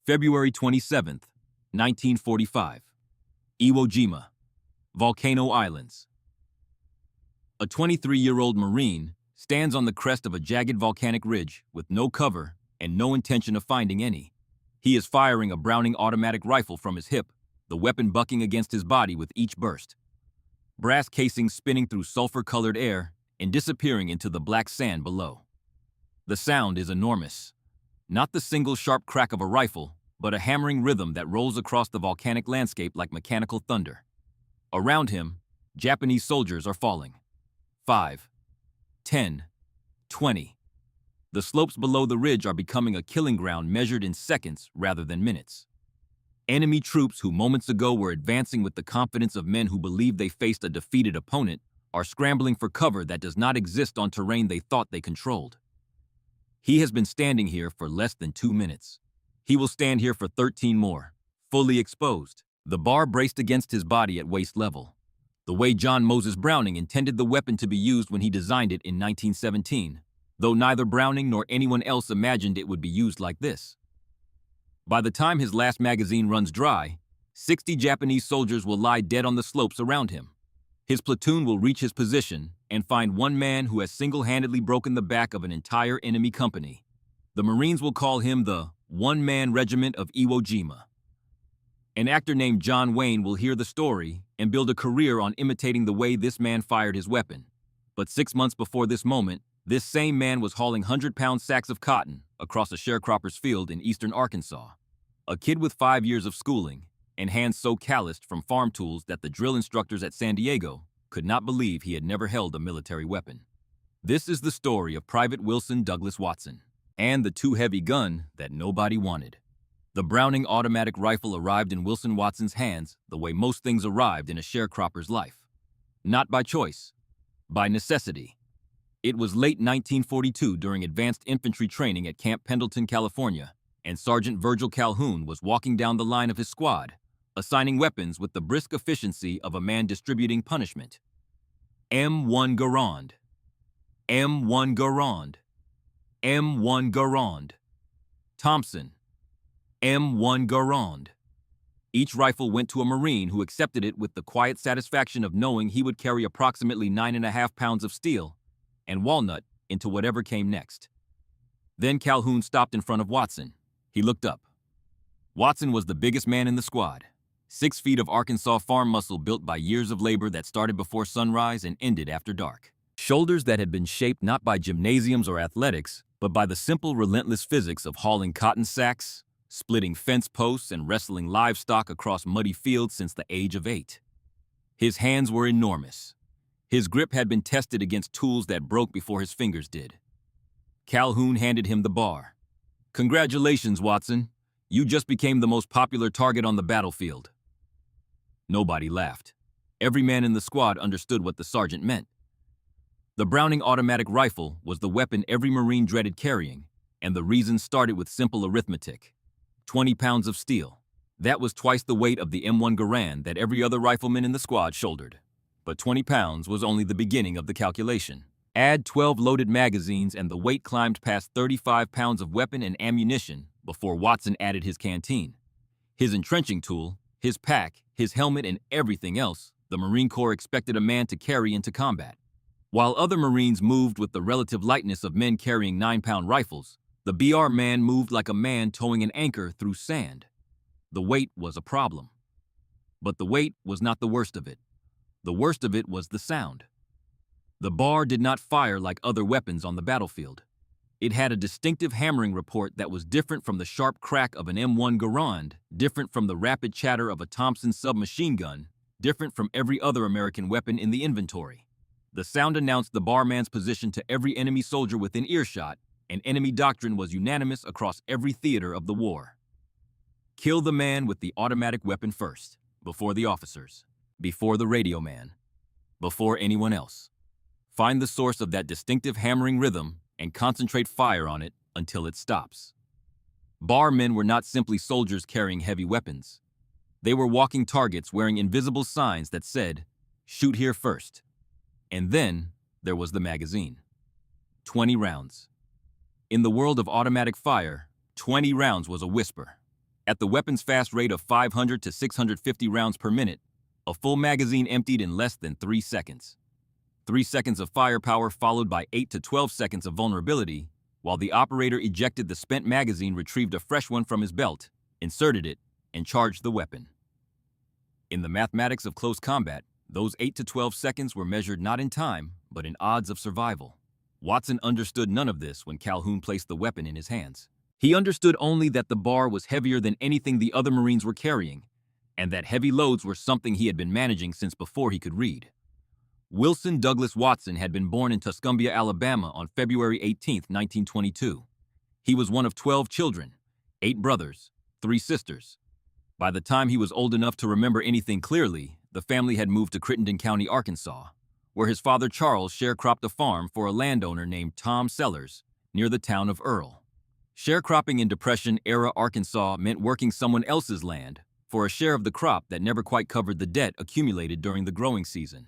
February 27, 1945. Iwo Jima, Volcano Islands. A 23-year-old Marine stands on the crest of a jagged volcanic ridge with no cover and no intention of finding any. He is firing a Browning automatic rifle from his hip, the weapon bucking against his body with each burst. Brass casings spinning through sulfur-colored air and disappearing into the black sand below. The sound is enormous. Not the single sharp crack of a rifle, but a hammering rhythm that rolls across the volcanic landscape like mechanical thunder. Around him, Japanese soldiers are falling. 5, 10, 20. The slopes below the ridge are becoming a killing ground measured in seconds rather than minutes. Enemy troops who moments ago were advancing with the confidence of men who believed they faced a defeated opponent are scrambling for cover that does not exist on terrain they thought they controlled. He has been standing here for less than 2 minutes. He will stand here for 13 more, fully exposed, the bar braced against his body at waist level, the way John Moses Browning intended the weapon to be used when he designed it in 1917, though neither Browning nor anyone else imagined it would be used like this. By the time his last magazine runs dry, 60 Japanese soldiers will lie dead on the slopes around him. His platoon will reach his position and find one man who has single-handedly broken the back of an entire enemy company. The Marines will call him the One-Man Regiment of Iwo Jima. An actor named John Wayne will hear the story and build a career on imitating the way this man fired his weapon. But 6 months before this moment, this same man was hauling 100-pound sacks of cotton across a sharecropper's field in eastern Arkansas. A kid with 5 years of schooling and hands so calloused from farm tools that the drill instructors at San Diego could not believe he had never held a military weapon. This is the story of Private Wilson Douglas Watson and the too-heavy gun that nobody wanted. The Browning automatic rifle arrived in Wilson Watson's hands the way most things arrived in a sharecropper's life. Not by choice, by necessity. It was late 1942 during advanced infantry training at Camp Pendleton, California, and Sergeant Virgil Calhoun was walking down the line of his squad, assigning weapons with the brisk efficiency of a man distributing punishment. M1 Garand. M1 Garand. M1 Garand. Thompson. M1 Garand. Each rifle went to a Marine who accepted it with the quiet satisfaction of knowing he would carry approximately 9.5 pounds of steel and walnut into whatever came next. Then Calhoun stopped in front of Watson. He looked up. Watson was the biggest man in the squad. 6 feet of Arkansas farm muscle built by years of labor that started before sunrise and ended after dark. Shoulders that had been shaped not by gymnasiums or athletics, but by the simple, relentless physics of hauling cotton sacks, splitting fence posts, and wrestling livestock across muddy fields since the age of 8. His hands were enormous. His grip had been tested against tools that broke before his fingers did. Calhoun handed him the bar. "Congratulations, Watson. You just became the most popular target on the battlefield." Nobody laughed. Every man in the squad understood what the sergeant meant. The Browning automatic rifle was the weapon every Marine dreaded carrying, and the reason started with simple arithmetic. 20 pounds of steel. That was twice the weight of the M1 Garand that every other rifleman in the squad shouldered. But 20 pounds was only the beginning of the calculation. Add 12 loaded magazines and the weight climbed past 35 pounds of weapon and ammunition before Watson added his canteen. His entrenching tool, his pack, his helmet, and everything else the Marine Corps expected a man to carry into combat. While other Marines moved with the relative lightness of men carrying 9-pound rifles, the BR man moved like a man towing an anchor through sand. The weight was a problem. But the weight was not the worst of it. The worst of it was the sound. The bar did not fire like other weapons on the battlefield. It had a distinctive hammering report that was different from the sharp crack of an M1 Garand, different from the rapid chatter of a Thompson submachine gun, different from every other American weapon in the inventory. The sound announced the barman's position to every enemy soldier within earshot, and enemy doctrine was unanimous across every theater of the war. Kill the man with the automatic weapon first, before the officers, before the radio man, before anyone else. Find the source of that distinctive hammering rhythm and concentrate fire on it until it stops. Bar men were not simply soldiers carrying heavy weapons. They were walking targets wearing invisible signs that said, "Shoot here first." And then there was the magazine. 20 rounds. In the world of automatic fire, 20 rounds was a whisper. At the weapon's fast rate of 500 to 650 rounds per minute, a full magazine emptied in less than 3 seconds. 3 seconds of firepower followed by 8 to 12 seconds of vulnerability, while the operator ejected the spent magazine, retrieved a fresh one from his belt, inserted it, and charged the weapon. In the mathematics of close combat, those 8 to 12 seconds were measured not in time, but in odds of survival. Watson understood none of this when Calhoun placed the weapon in his hands. He understood only that the bar was heavier than anything the other Marines were carrying, and that heavy loads were something he had been managing since before he could read. Wilson Douglas Watson had been born in Tuscumbia, Alabama on February 18, 1922. He was one of 12 children, 8 brothers, 3 sisters. By the time he was old enough to remember anything clearly, the family had moved to Crittenden County, Arkansas, where his father Charles sharecropped a farm for a landowner named Tom Sellers near the town of Earl. Sharecropping in Depression-era Arkansas meant working someone else's land for a share of the crop that never quite covered the debt accumulated during the growing season.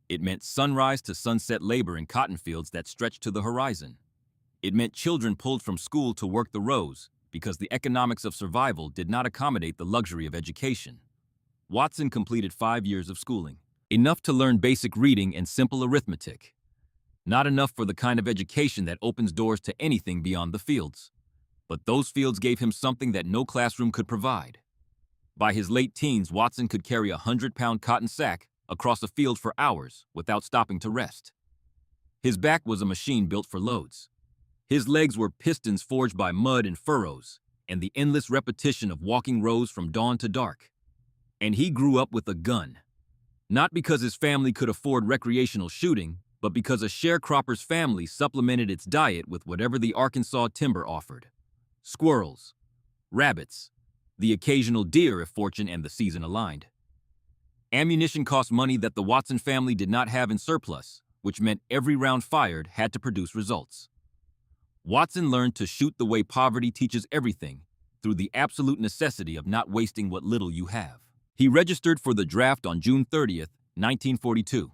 It meant sunrise to sunset labor in cotton fields that stretched to the horizon. It meant children pulled from school to work the rows because the economics of survival did not accommodate the luxury of education. Watson completed 5 years of schooling, enough to learn basic reading and simple arithmetic. Not enough for the kind of education that opens doors to anything beyond the fields. But those fields gave him something that no classroom could provide. By his late teens, Watson could carry a 100-pound cotton sack across a field for hours without stopping to rest. His back was a machine built for loads. His legs were pistons forged by mud and furrows, and the endless repetition of walking rows from dawn to dark. And he grew up with a gun. Not because his family could afford recreational shooting, but because a sharecropper's family supplemented its diet with whatever the Arkansas timber offered. Squirrels, rabbits, the occasional deer if fortune and the season aligned. Ammunition cost money that the Watson family did not have in surplus, which meant every round fired had to produce results. Watson learned to shoot the way poverty teaches everything, through the absolute necessity of not wasting what little you have. He registered for the draft on June 30th, 1942.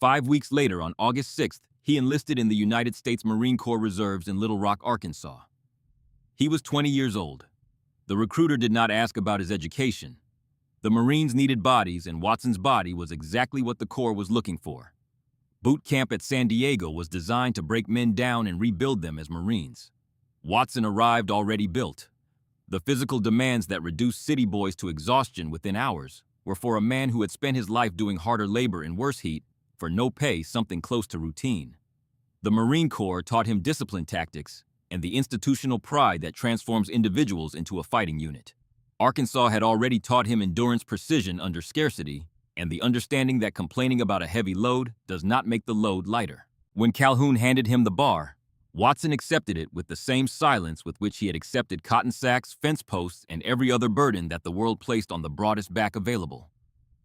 5 weeks later, on August 6th, he enlisted in the United States Marine Corps Reserves in Little Rock, Arkansas. He was 20 years old. The recruiter did not ask about his education. The Marines needed bodies, and Watson's body was exactly what the Corps was looking for. Boot camp at San Diego was designed to break men down and rebuild them as Marines. Watson arrived already built. The physical demands that reduced city boys to exhaustion within hours were for a man who had spent his life doing harder labor in worse heat for no pay, something close to routine. The Marine Corps taught him discipline tactics and the institutional pride that transforms individuals into a fighting unit. Arkansas had already taught him endurance, precision under scarcity, and the understanding that complaining about a heavy load does not make the load lighter. When Calhoun handed him the bar, Watson accepted it with the same silence with which he had accepted cotton sacks, fence posts, and every other burden that the world placed on the broadest back available.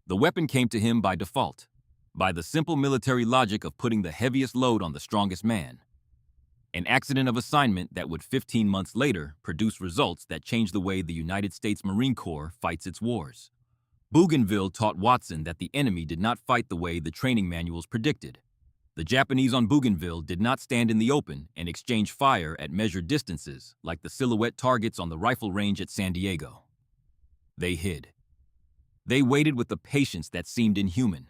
The weapon came to him by default, by the simple military logic of putting the heaviest load on the strongest man. An accident of assignment that would 15 months later produce results that changed the way the United States Marine Corps fights its wars. Bougainville taught Watson that the enemy did not fight the way the training manuals predicted. The Japanese on Bougainville did not stand in the open and exchange fire at measured distances like the silhouette targets on the rifle range at San Diego. They hid. They waited with a patience that seemed inhuman.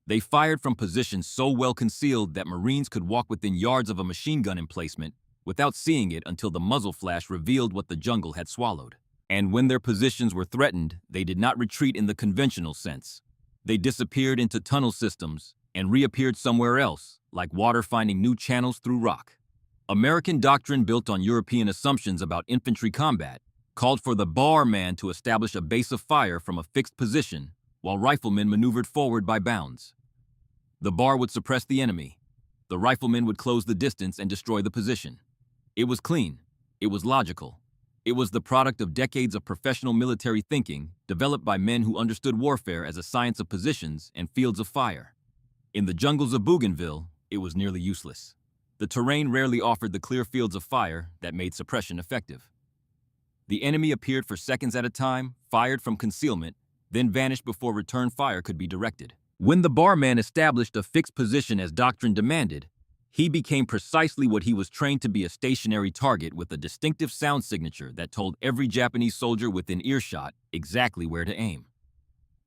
They fired from positions so well concealed that Marines could walk within yards of a machine gun emplacement without seeing it until the muzzle flash revealed what the jungle had swallowed. And when their positions were threatened, they did not retreat in the conventional sense. They disappeared into tunnel systems and reappeared somewhere else, like water finding new channels through rock. American doctrine built on European assumptions about infantry combat called for the bar man to establish a base of fire from a fixed position, while riflemen maneuvered forward by bounds. The bar would suppress the enemy. The riflemen would close the distance and destroy the position. It was clean. It was logical. It was the product of decades of professional military thinking developed by men who understood warfare as a science of positions and fields of fire. In the jungles of Bougainville, it was nearly useless. The terrain rarely offered the clear fields of fire that made suppression effective. The enemy appeared for seconds at a time, fired from concealment, then vanished before return fire could be directed. When the barman established a fixed position as doctrine demanded, He became precisely what he was trained to be: a stationary target with a distinctive sound signature that told every Japanese soldier within earshot exactly where to aim.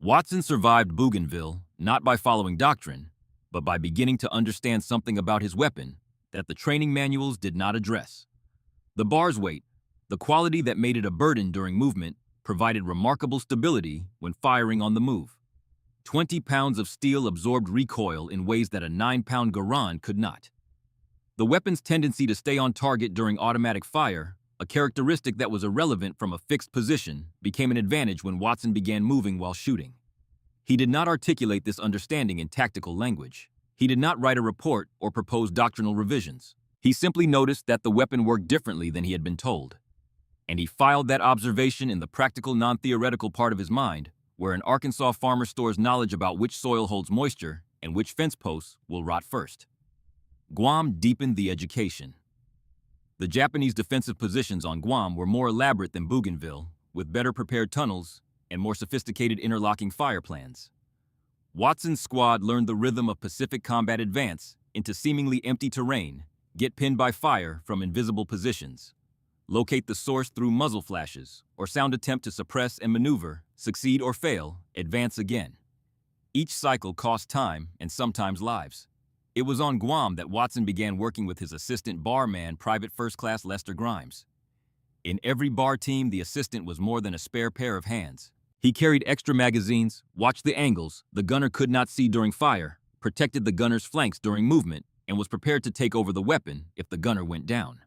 Watson survived Bougainville not by following doctrine, but by beginning to understand something about his weapon that the training manuals did not address. The bar's weight, the quality that made it a burden during movement, provided remarkable stability when firing on the move. 20 pounds of steel absorbed recoil in ways that a 9-pound Garand could not. The weapon's tendency to stay on target during automatic fire, a characteristic that was irrelevant from a fixed position, became an advantage when Watson began moving while shooting. He did not articulate this understanding in tactical language. He did not write a report or propose doctrinal revisions. He simply noticed that the weapon worked differently than he had been told. And he filed that observation in the practical, non-theoretical part of his mind, where an Arkansas farmer stores knowledge about which soil holds moisture and which fence posts will rot first. Guam deepened the education. The Japanese defensive positions on Guam were more elaborate than Bougainville, with better prepared tunnels and more sophisticated interlocking fire plans. Watson's squad learned the rhythm of Pacific combat: advance into seemingly empty terrain, get pinned by fire from invisible positions, locate the source through muzzle flashes or sound attempt to suppress and maneuver, succeed or fail, advance again. Each cycle cost time and sometimes lives. It was on Guam that Watson began working with his assistant barman, Private First Class Lester Grimes. In every bar team, the assistant was more than a spare pair of hands. He carried extra magazines, watched the angles the gunner could not see during fire, protected the gunner's flanks during movement, and was prepared to take over the weapon if the gunner went down.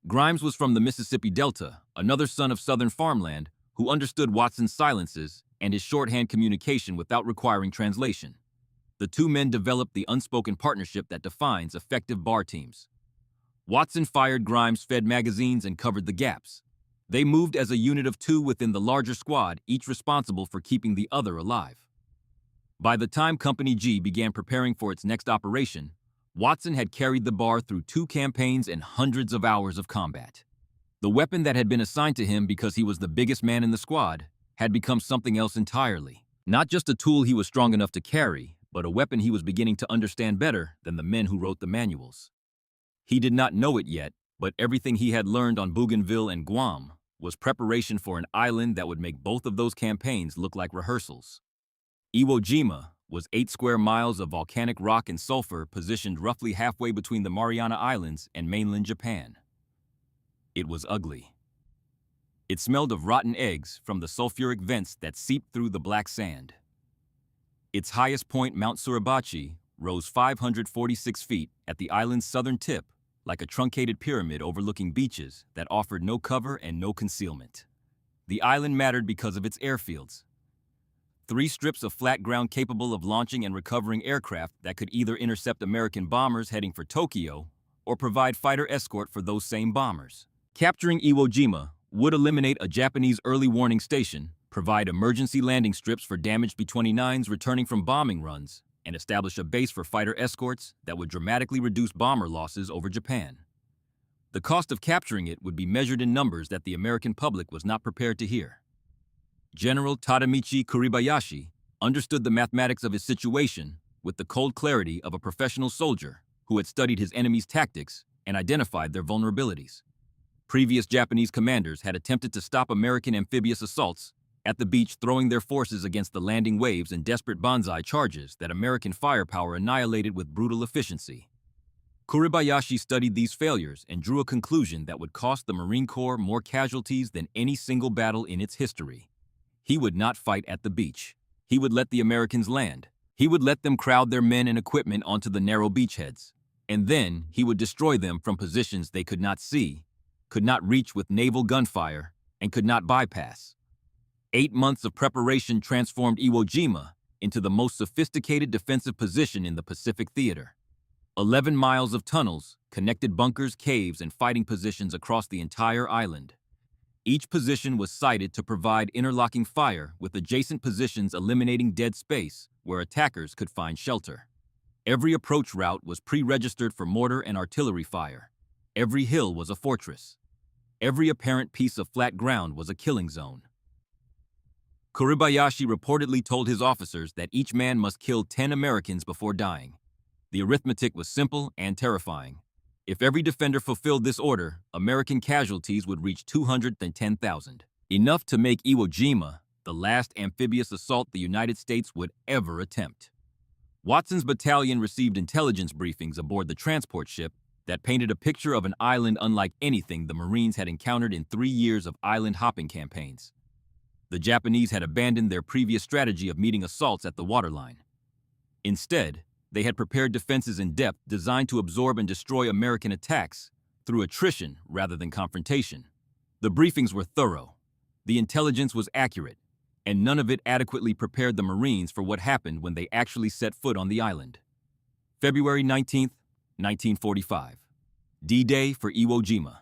Grimes was from the Mississippi Delta, another son of Southern farmland, who understood Watson's silences and his shorthand communication without requiring translation. The two men developed the unspoken partnership that defines effective bar teams. Watson fired, Grimes fed magazines and covered the gaps. They moved as a unit of two within the larger squad, each responsible for keeping the other alive. By the time Company G began preparing for its next operation, Watson had carried the bar through 2 campaigns and hundreds of hours of combat. The weapon that had been assigned to him because he was the biggest man in the squad had become something else entirely. Not just a tool he was strong enough to carry, but a weapon he was beginning to understand better than the men who wrote the manuals. He did not know it yet, but everything he had learned on Bougainville and Guam was preparation for an island that would make both of those campaigns look like rehearsals. Iwo Jima was 8 square miles of volcanic rock and sulfur positioned roughly halfway between the Mariana Islands and mainland Japan. It was ugly. It smelled of rotten eggs from the sulfuric vents that seeped through the black sand. Its highest point, Mount Suribachi, rose 546 feet at the island's southern tip, like a truncated pyramid overlooking beaches that offered no cover and no concealment. The island mattered because of its airfields. 3 strips of flat ground capable of launching and recovering aircraft that could either intercept American bombers heading for Tokyo or provide fighter escort for those same bombers. Capturing Iwo Jima would eliminate a Japanese early warning station, provide emergency landing strips for damaged B-29s returning from bombing runs, and establish a base for fighter escorts that would dramatically reduce bomber losses over Japan. The cost of capturing it would be measured in numbers that the American public was not prepared to hear. General Tadamichi Kuribayashi understood the mathematics of his situation with the cold clarity of a professional soldier who had studied his enemy's tactics and identified their vulnerabilities. Previous Japanese commanders had attempted to stop American amphibious assaults at the beach, throwing their forces against the landing waves in desperate banzai charges that American firepower annihilated with brutal efficiency. Kuribayashi studied these failures and drew a conclusion that would cost the Marine Corps more casualties than any single battle in its history. He would not fight at the beach. He would let the Americans land. He would let them crowd their men and equipment onto the narrow beachheads. And then he would destroy them from positions they could not see, could not reach with naval gunfire, and could not bypass. 8 months of preparation transformed Iwo Jima into the most sophisticated defensive position in the Pacific Theater. 11 miles of tunnels connected bunkers, caves, and fighting positions across the entire island. Each position was sited to provide interlocking fire, with adjacent positions eliminating dead space where attackers could find shelter. Every approach route was pre-registered for mortar and artillery fire. Every hill was a fortress. Every apparent piece of flat ground was a killing zone. Kuribayashi reportedly told his officers that each man must kill 10 Americans before dying. The arithmetic was simple and terrifying. If every defender fulfilled this order, American casualties would reach 210,000. Enough to make Iwo Jima the last amphibious assault the United States would ever attempt. Watson's battalion received intelligence briefings aboard the transport ship that painted a picture of an island unlike anything the Marines had encountered in 3 years of island hopping campaigns. The Japanese had abandoned their previous strategy of meeting assaults at the waterline. Instead, they had prepared defenses in depth designed to absorb and destroy American attacks through attrition rather than confrontation. The briefings were thorough, the intelligence was accurate, and none of it adequately prepared the Marines for what happened when they actually set foot on the island. February 19, 1945. D-Day for Iwo Jima.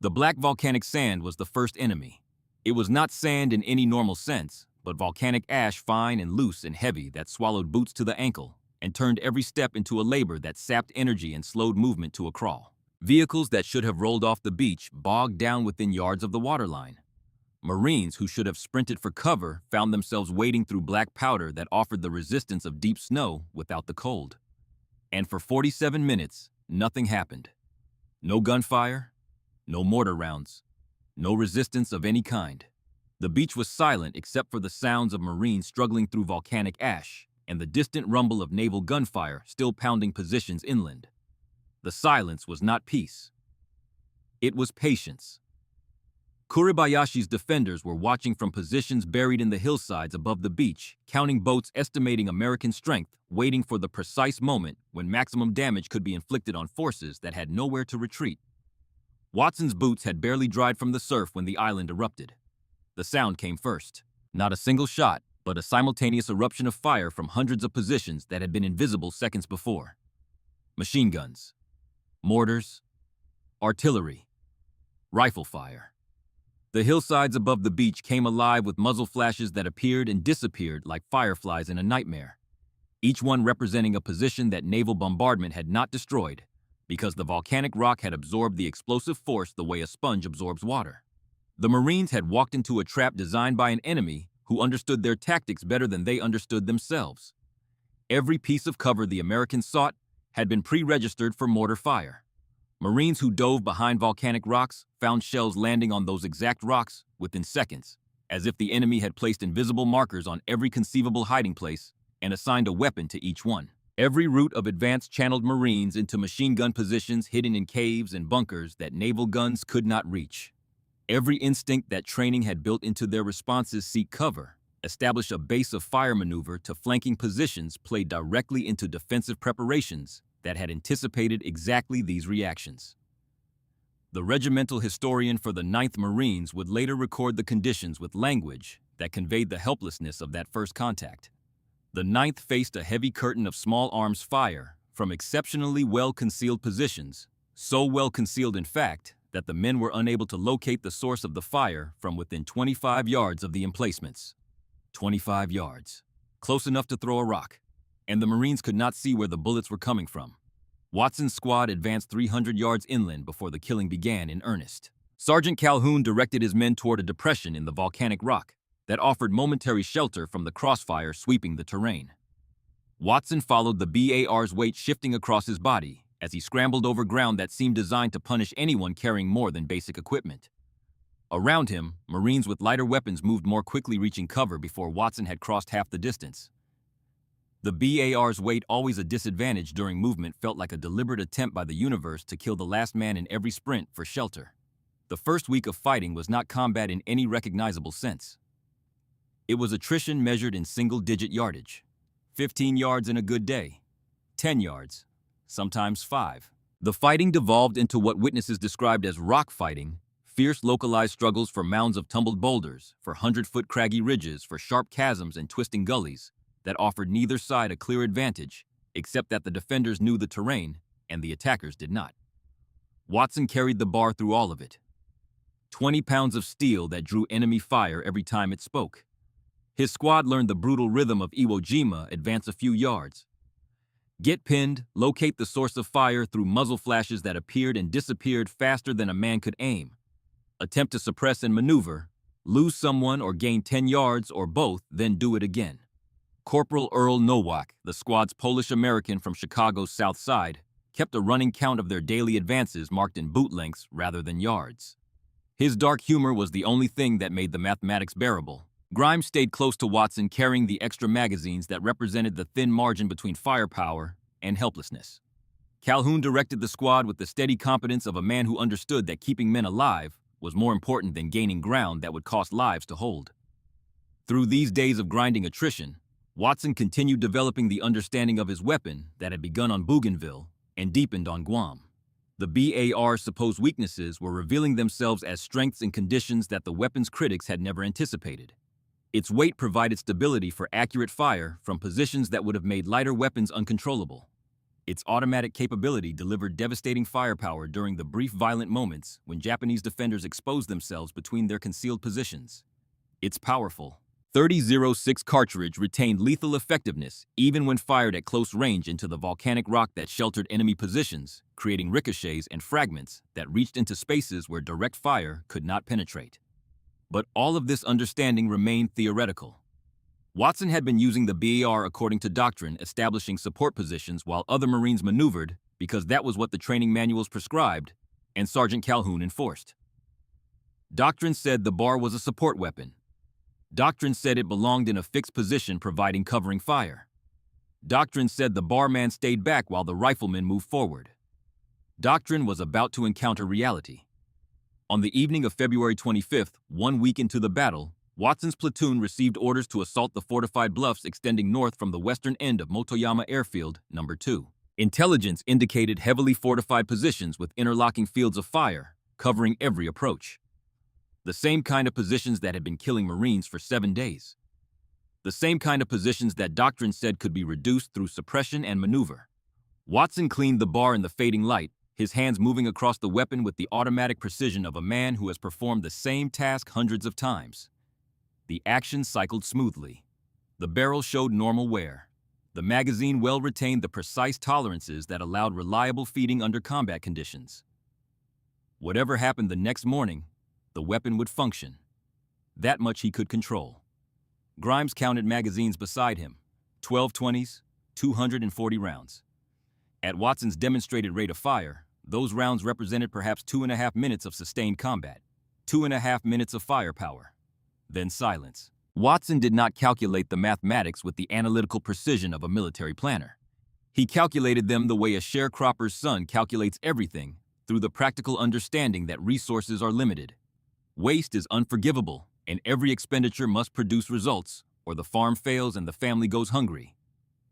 The black volcanic sand was the first enemy. It was not sand in any normal sense, but volcanic ash fine and loose and heavy that swallowed boots to the ankle and turned every step into a labor that sapped energy and slowed movement to a crawl. Vehicles that should have rolled off the beach bogged down within yards of the waterline. Marines who should have sprinted for cover found themselves wading through black powder that offered the resistance of deep snow without the cold. And for 47 minutes, nothing happened. No gunfire, no mortar rounds, no resistance of any kind. The beach was silent except for the sounds of Marines struggling through volcanic ash and the distant rumble of naval gunfire still pounding positions inland. The silence was not peace. It was patience. Kuribayashi's defenders were watching from positions buried in the hillsides above the beach, counting boats, estimating American strength, waiting for the precise moment when maximum damage could be inflicted on forces that had nowhere to retreat. Watson's boots had barely dried from the surf when the island erupted. The sound came first. Not a single shot, but a simultaneous eruption of fire from hundreds of positions that had been invisible seconds before. Machine guns, mortars, artillery, rifle fire. The hillsides above the beach came alive with muzzle flashes that appeared and disappeared like fireflies in a nightmare, each one representing a position that naval bombardment had not destroyed because the volcanic rock had absorbed the explosive force the way a sponge absorbs water. The Marines had walked into a trap designed by an enemy who understood their tactics better than they understood themselves. Every piece of cover the Americans sought had been pre-registered for mortar fire. Marines who dove behind volcanic rocks found shells landing on those exact rocks within seconds, as if the enemy had placed invisible markers on every conceivable hiding place and assigned a weapon to each one. Every route of advance channeled Marines into machine gun positions hidden in caves and bunkers that naval guns could not reach. Every instinct that training had built into their responses seek cover, establish a base of fire maneuver to flanking positions played directly into defensive preparations that had anticipated exactly these reactions. The regimental historian for the 9th Marines would later record the conditions with language that conveyed the helplessness of that first contact. The 9th faced a heavy curtain of small arms fire from exceptionally well-concealed positions, so well-concealed in fact that the men were unable to locate the source of the fire from within 25 yards of the emplacements. 25 yards. Close enough to throw a rock. And the Marines could not see where the bullets were coming from. Watson's squad advanced 300 yards inland before the killing began in earnest. Sergeant Calhoun directed his men toward a depression in the volcanic rock that offered momentary shelter from the crossfire sweeping the terrain. Watson followed the BAR's weight shifting across his body as he scrambled over ground that seemed designed to punish anyone carrying more than basic equipment. Around him, Marines with lighter weapons moved more quickly, reaching cover before Watson had crossed half the distance. The BAR's weight, always a disadvantage during movement, felt like a deliberate attempt by the universe to kill the last man in every sprint for shelter. The first week of fighting was not combat in any recognizable sense. It was attrition measured in single-digit yardage. 15 yards in a good day, 10 yards, sometimes 5. The fighting devolved into what witnesses described as rock fighting, fierce localized struggles for mounds of tumbled boulders, for 100-foot craggy ridges, for sharp chasms and twisting gullies that offered neither side a clear advantage, except that the defenders knew the terrain and the attackers did not. Watson carried the bar through all of it. 20 pounds of steel that drew enemy fire every time it spoke. His squad learned the brutal rhythm of Iwo Jima, advance a few yards. Get pinned, locate the source of fire through muzzle flashes that appeared and disappeared faster than a man could aim. Attempt to suppress and maneuver, lose someone or gain 10 yards or both, then do it again. Corporal Earl Nowak, the squad's Polish-American from Chicago's South Side, kept a running count of their daily advances marked in boot lengths rather than yards. His dark humor was the only thing that made the mathematics bearable. Grimes stayed close to Watson, carrying the extra magazines that represented the thin margin between firepower and helplessness. Calhoun directed the squad with the steady competence of a man who understood that keeping men alive was more important than gaining ground that would cost lives to hold. Through these days of grinding attrition, Watson continued developing the understanding of his weapon that had begun on Bougainville and deepened on Guam. The BAR's supposed weaknesses were revealing themselves as strengths and conditions that the weapon's critics had never anticipated. Its weight provided stability for accurate fire from positions that would have made lighter weapons uncontrollable. Its automatic capability delivered devastating firepower during the brief violent moments when Japanese defenders exposed themselves between their concealed positions. Its powerful .30-06 cartridge retained lethal effectiveness even when fired at close range into the volcanic rock that sheltered enemy positions, creating ricochets and fragments that reached into spaces where direct fire could not penetrate. But all of this understanding remained theoretical. Watson had been using the BAR according to doctrine, establishing support positions while other Marines maneuvered because that was what the training manuals prescribed and Sergeant Calhoun enforced. Doctrine said the BAR was a support weapon. Doctrine said it belonged in a fixed position providing covering fire. Doctrine said the barman stayed back while the riflemen moved forward. Doctrine was about to encounter reality. On the evening of February 25th, 1 week into the battle, Watson's platoon received orders to assault the fortified bluffs extending north from the western end of Motoyama Airfield, No. 2. Intelligence indicated heavily fortified positions with interlocking fields of fire, covering every approach. The same kind of positions that had been killing Marines for 7 days. The same kind of positions that doctrine said could be reduced through suppression and maneuver. Watson cleaned the bar in the fading light, his hands moving across the weapon with the automatic precision of a man who has performed the same task hundreds of times. The action cycled smoothly. The barrel showed normal wear. The magazine well retained the precise tolerances that allowed reliable feeding under combat conditions. Whatever happened the next morning, the weapon would function. That much he could control. Grimes counted magazines beside him, 12 20s, 240 rounds. At Watson's demonstrated rate of fire, those rounds represented perhaps 2.5 minutes of sustained combat, 2.5 minutes of firepower. Then silence. Watson did not calculate the mathematics with the analytical precision of a military planner. He calculated them the way a sharecropper's son calculates everything, through the practical understanding that resources are limited. Waste is unforgivable, and every expenditure must produce results, or the farm fails and the family goes hungry.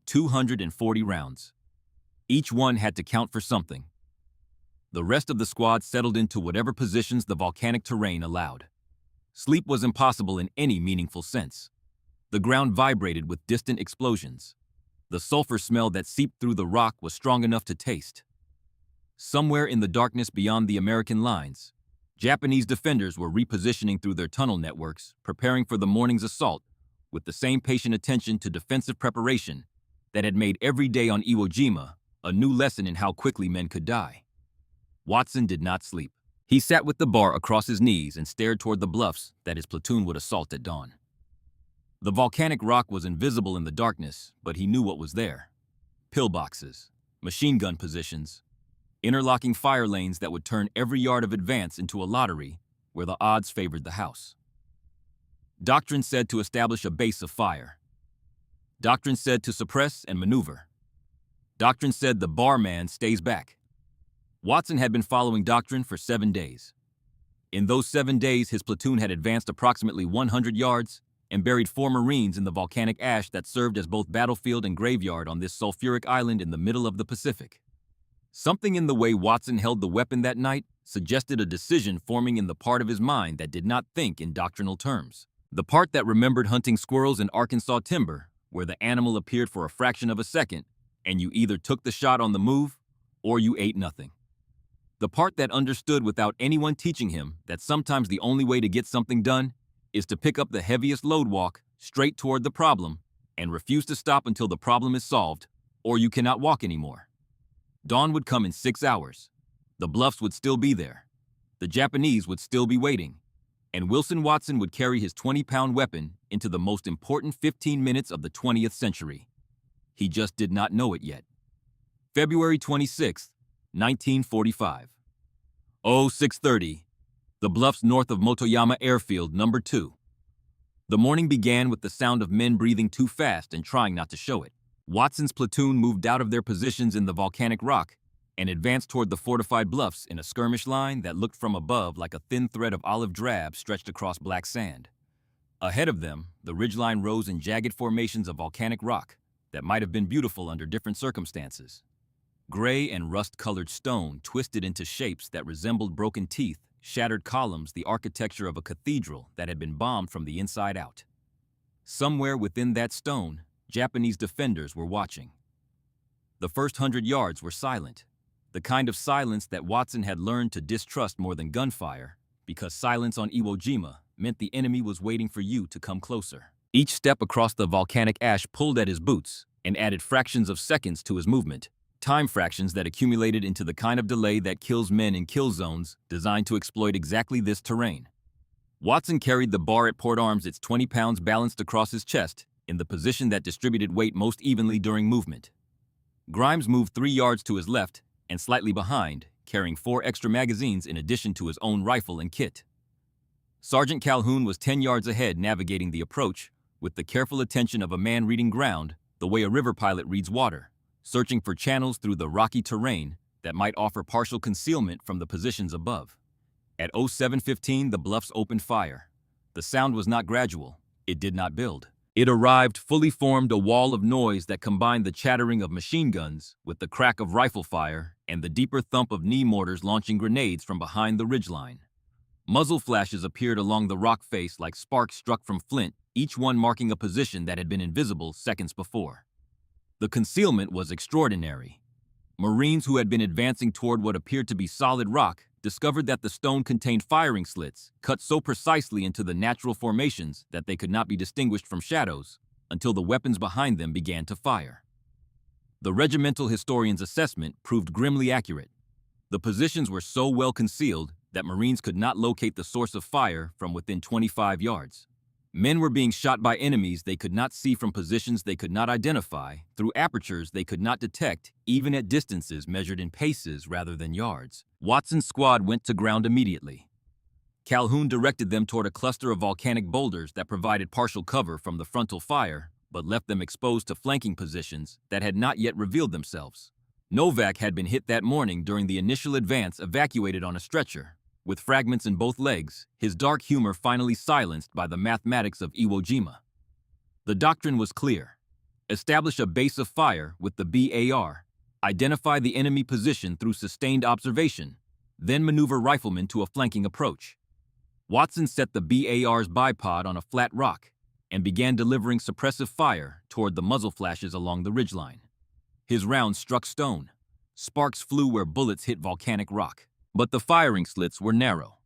240 rounds. Each one had to count for something. The rest of the squad settled into whatever positions the volcanic terrain allowed. Sleep was impossible in any meaningful sense. The ground vibrated with distant explosions. The sulfur smell that seeped through the rock was strong enough to taste. Somewhere in the darkness beyond the American lines, Japanese defenders were repositioning through their tunnel networks, preparing for the morning's assault, with the same patient attention to defensive preparation that had made every day on Iwo Jima a new lesson in how quickly men could die. Watson did not sleep. He sat with the bar across his knees and stared toward the bluffs that his platoon would assault at dawn. The volcanic rock was invisible in the darkness, but he knew what was there. Pillboxes, machine gun positions, interlocking fire lanes that would turn every yard of advance into a lottery where the odds favored the house. Doctrine said to establish a base of fire. Doctrine said to suppress and maneuver. Doctrine said the barman stays back. Watson had been following doctrine for 7 days. In those 7 days, his platoon had advanced approximately 100 yards and buried 4 Marines in the volcanic ash that served as both battlefield and graveyard on this sulfuric island in the middle of the Pacific. Something in the way Watson held the weapon that night suggested a decision forming in the part of his mind that did not think in doctrinal terms. The part that remembered hunting squirrels in Arkansas timber, where the animal appeared for a fraction of a second, and you either took the shot on the move or you ate nothing. The part that understood without anyone teaching him that sometimes the only way to get something done is to pick up the heaviest load walk straight toward the problem and refuse to stop until the problem is solved, or you cannot walk anymore. Dawn would come in 6 hours. The bluffs would still be there. The Japanese would still be waiting. and Wilson Watson would carry his 20-pound weapon into the most important 15 minutes of the 20th century. He just did not know it yet. February 26, 1945. 0630. The bluffs north of Motoyama Airfield, number 2. The morning began with the sound of men breathing too fast and trying not to show it. Watson's platoon moved out of their positions in the volcanic rock and advanced toward the fortified bluffs in a skirmish line that looked from above like a thin thread of olive drab stretched across black sand. Ahead of them, the ridgeline rose in jagged formations of volcanic rock that might have been beautiful under different circumstances. Gray and rust-colored stone twisted into shapes that resembled broken teeth, shattered columns, the architecture of a cathedral that had been bombed from the inside out. Somewhere within that stone, Japanese defenders were watching. The first 100 yards were silent, the kind of silence that Watson had learned to distrust more than gunfire, because silence on Iwo Jima meant the enemy was waiting for you to come closer. Each step across the volcanic ash pulled at his boots and added fractions of seconds to his movement, time fractions that accumulated into the kind of delay that kills men in kill zones designed to exploit exactly this terrain. Watson carried the bar at port arms, its 20 pounds balanced across his chest, in the position that distributed weight most evenly during movement. Grimes moved 3 yards to his left and slightly behind, carrying 4 extra magazines in addition to his own rifle and kit. Sergeant Calhoun was 10 yards ahead, navigating the approach with the careful attention of a man reading ground the way a river pilot reads water, searching for channels through the rocky terrain that might offer partial concealment from the positions above. At 0715, the bluffs opened fire. The sound was not gradual. It did not build. It arrived fully formed, a wall of noise that combined the chattering of machine guns with the crack of rifle fire and the deeper thump of knee mortars launching grenades from behind the ridgeline. Muzzle flashes appeared along the rock face like sparks struck from flint, each one marking a position that had been invisible seconds before. The concealment was extraordinary. Marines who had been advancing toward what appeared to be solid rock discovered that the stone contained firing slits, cut so precisely into the natural formations that they could not be distinguished from shadows until the weapons behind them began to fire. The regimental historian's assessment proved grimly accurate. The positions were so well concealed that Marines could not locate the source of fire from within 25 yards. Men were being shot by enemies they could not see from positions they could not identify, through apertures they could not detect, even at distances measured in paces rather than yards. Watson's squad went to ground immediately. Calhoun directed them toward a cluster of volcanic boulders that provided partial cover from the frontal fire, but left them exposed to flanking positions that had not yet revealed themselves. Novak had been hit that morning during the initial advance, evacuated on a stretcher. With fragments in both legs, his dark humor finally silenced by the mathematics of Iwo Jima. The doctrine was clear. Establish a base of fire with the BAR, identify the enemy position through sustained observation, then maneuver riflemen to a flanking approach. Watson set the BAR's bipod on a flat rock and began delivering suppressive fire toward the muzzle flashes along the ridgeline. His rounds struck stone. Sparks flew where bullets hit volcanic rock. But the firing slits were narrow.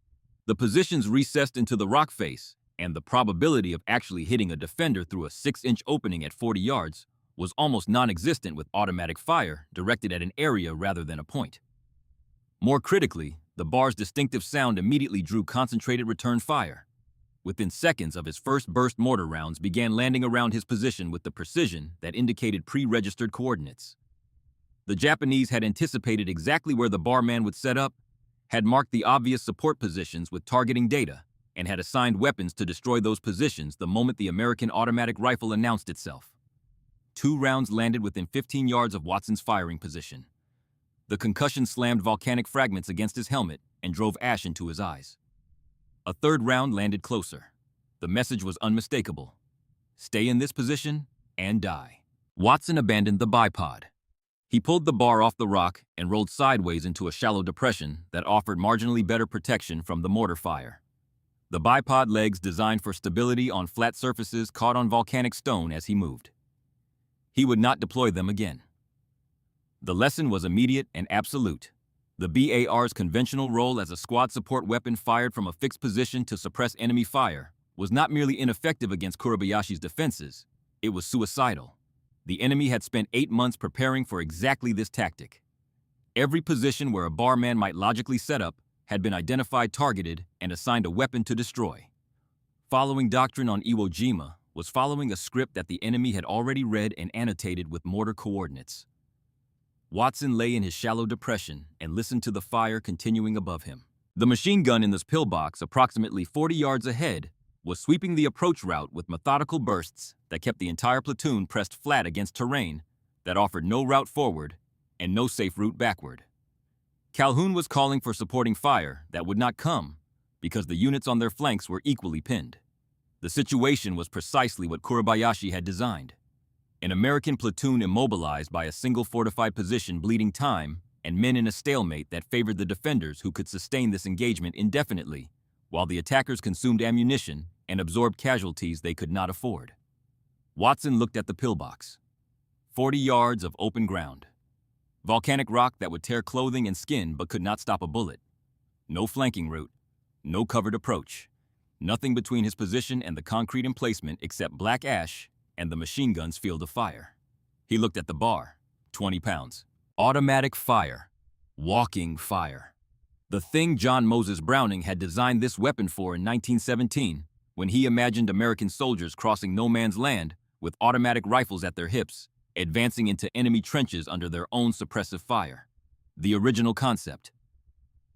The positions recessed into the rock face, and the probability of actually hitting a defender through a 6-inch opening at 40 yards was almost non-existent with automatic fire directed at an area rather than a point. More critically, the bar's distinctive sound immediately drew concentrated return fire. Within seconds of his first burst, mortar rounds began landing around his position with the precision that indicated pre-registered coordinates. The Japanese had anticipated exactly where the barman would set up, had marked the obvious support positions with targeting data, and had assigned weapons to destroy those positions the moment the American automatic rifle announced itself. 2 rounds landed within 15 yards of Watson's firing position. The concussion slammed volcanic fragments against his helmet and drove ash into his eyes. A 3rd round landed closer. The message was unmistakable. Stay in this position and die. Watson abandoned the bipod. He pulled the bar off the rock and rolled sideways into a shallow depression that offered marginally better protection from the mortar fire. The bipod legs, designed for stability on flat surfaces, caught on volcanic stone as he moved. He would not deploy them again. The lesson was immediate and absolute. The BAR's conventional role as a squad support weapon fired from a fixed position to suppress enemy fire was not merely ineffective against Kuribayashi's defenses, it was suicidal. The enemy had spent 8 months preparing for exactly this tactic. Every position where a barman might logically set up had been identified, targeted, and assigned a weapon to destroy. Following doctrine on Iwo Jima was following a script that the enemy had already read and annotated with mortar coordinates. Watson lay in his shallow depression and listened to the fire continuing above him. The machine gun in this pillbox, approximately 40 yards ahead, was sweeping the approach route with methodical bursts that kept the entire platoon pressed flat against terrain that offered no route forward and no safe route backward. Calhoun was calling for supporting fire that would not come because the units on their flanks were equally pinned. The situation was precisely what Kurabayashi had designed. An American platoon immobilized by a single fortified position, bleeding time, and men in a stalemate that favored the defenders who could sustain this engagement indefinitely, while the attackers consumed ammunition and absorbed casualties they could not afford. Watson looked at the pillbox. 40 yards of open ground. Volcanic rock that would tear clothing and skin but could not stop a bullet. No flanking route, no covered approach. Nothing between his position and the concrete emplacement except black ash and the machine gun's field of fire. He looked at the bar. 20 pounds. Automatic fire. Walking fire. The thing John Moses Browning had designed this weapon for in 1917, when he imagined American soldiers crossing no man's land with automatic rifles at their hips, advancing into enemy trenches under their own suppressive fire. The original concept.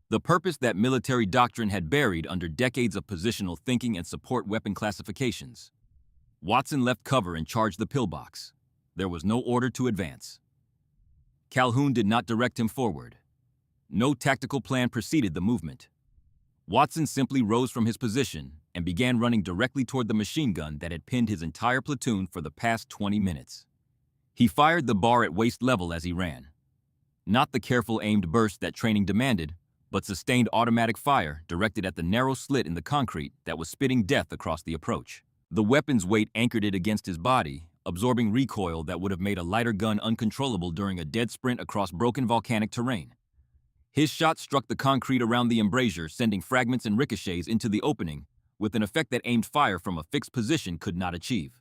The purpose that military doctrine had buried under decades of positional thinking and support weapon classifications. Watson left cover and charged the pillbox. There was no order to advance. Calhoun did not direct him forward. No tactical plan preceded the movement. Watson simply rose from his position and began running directly toward the machine gun that had pinned his entire platoon for the past 20 minutes. He fired the bar at waist level as he ran. Not the careful aimed burst that training demanded, but sustained automatic fire directed at the narrow slit in the concrete that was spitting death across the approach. The weapon's weight anchored it against his body, absorbing recoil that would have made a lighter gun uncontrollable during a dead sprint across broken volcanic terrain. His shot struck the concrete around the embrasure, sending fragments and ricochets into the opening, with an effect that aimed fire from a fixed position could not achieve.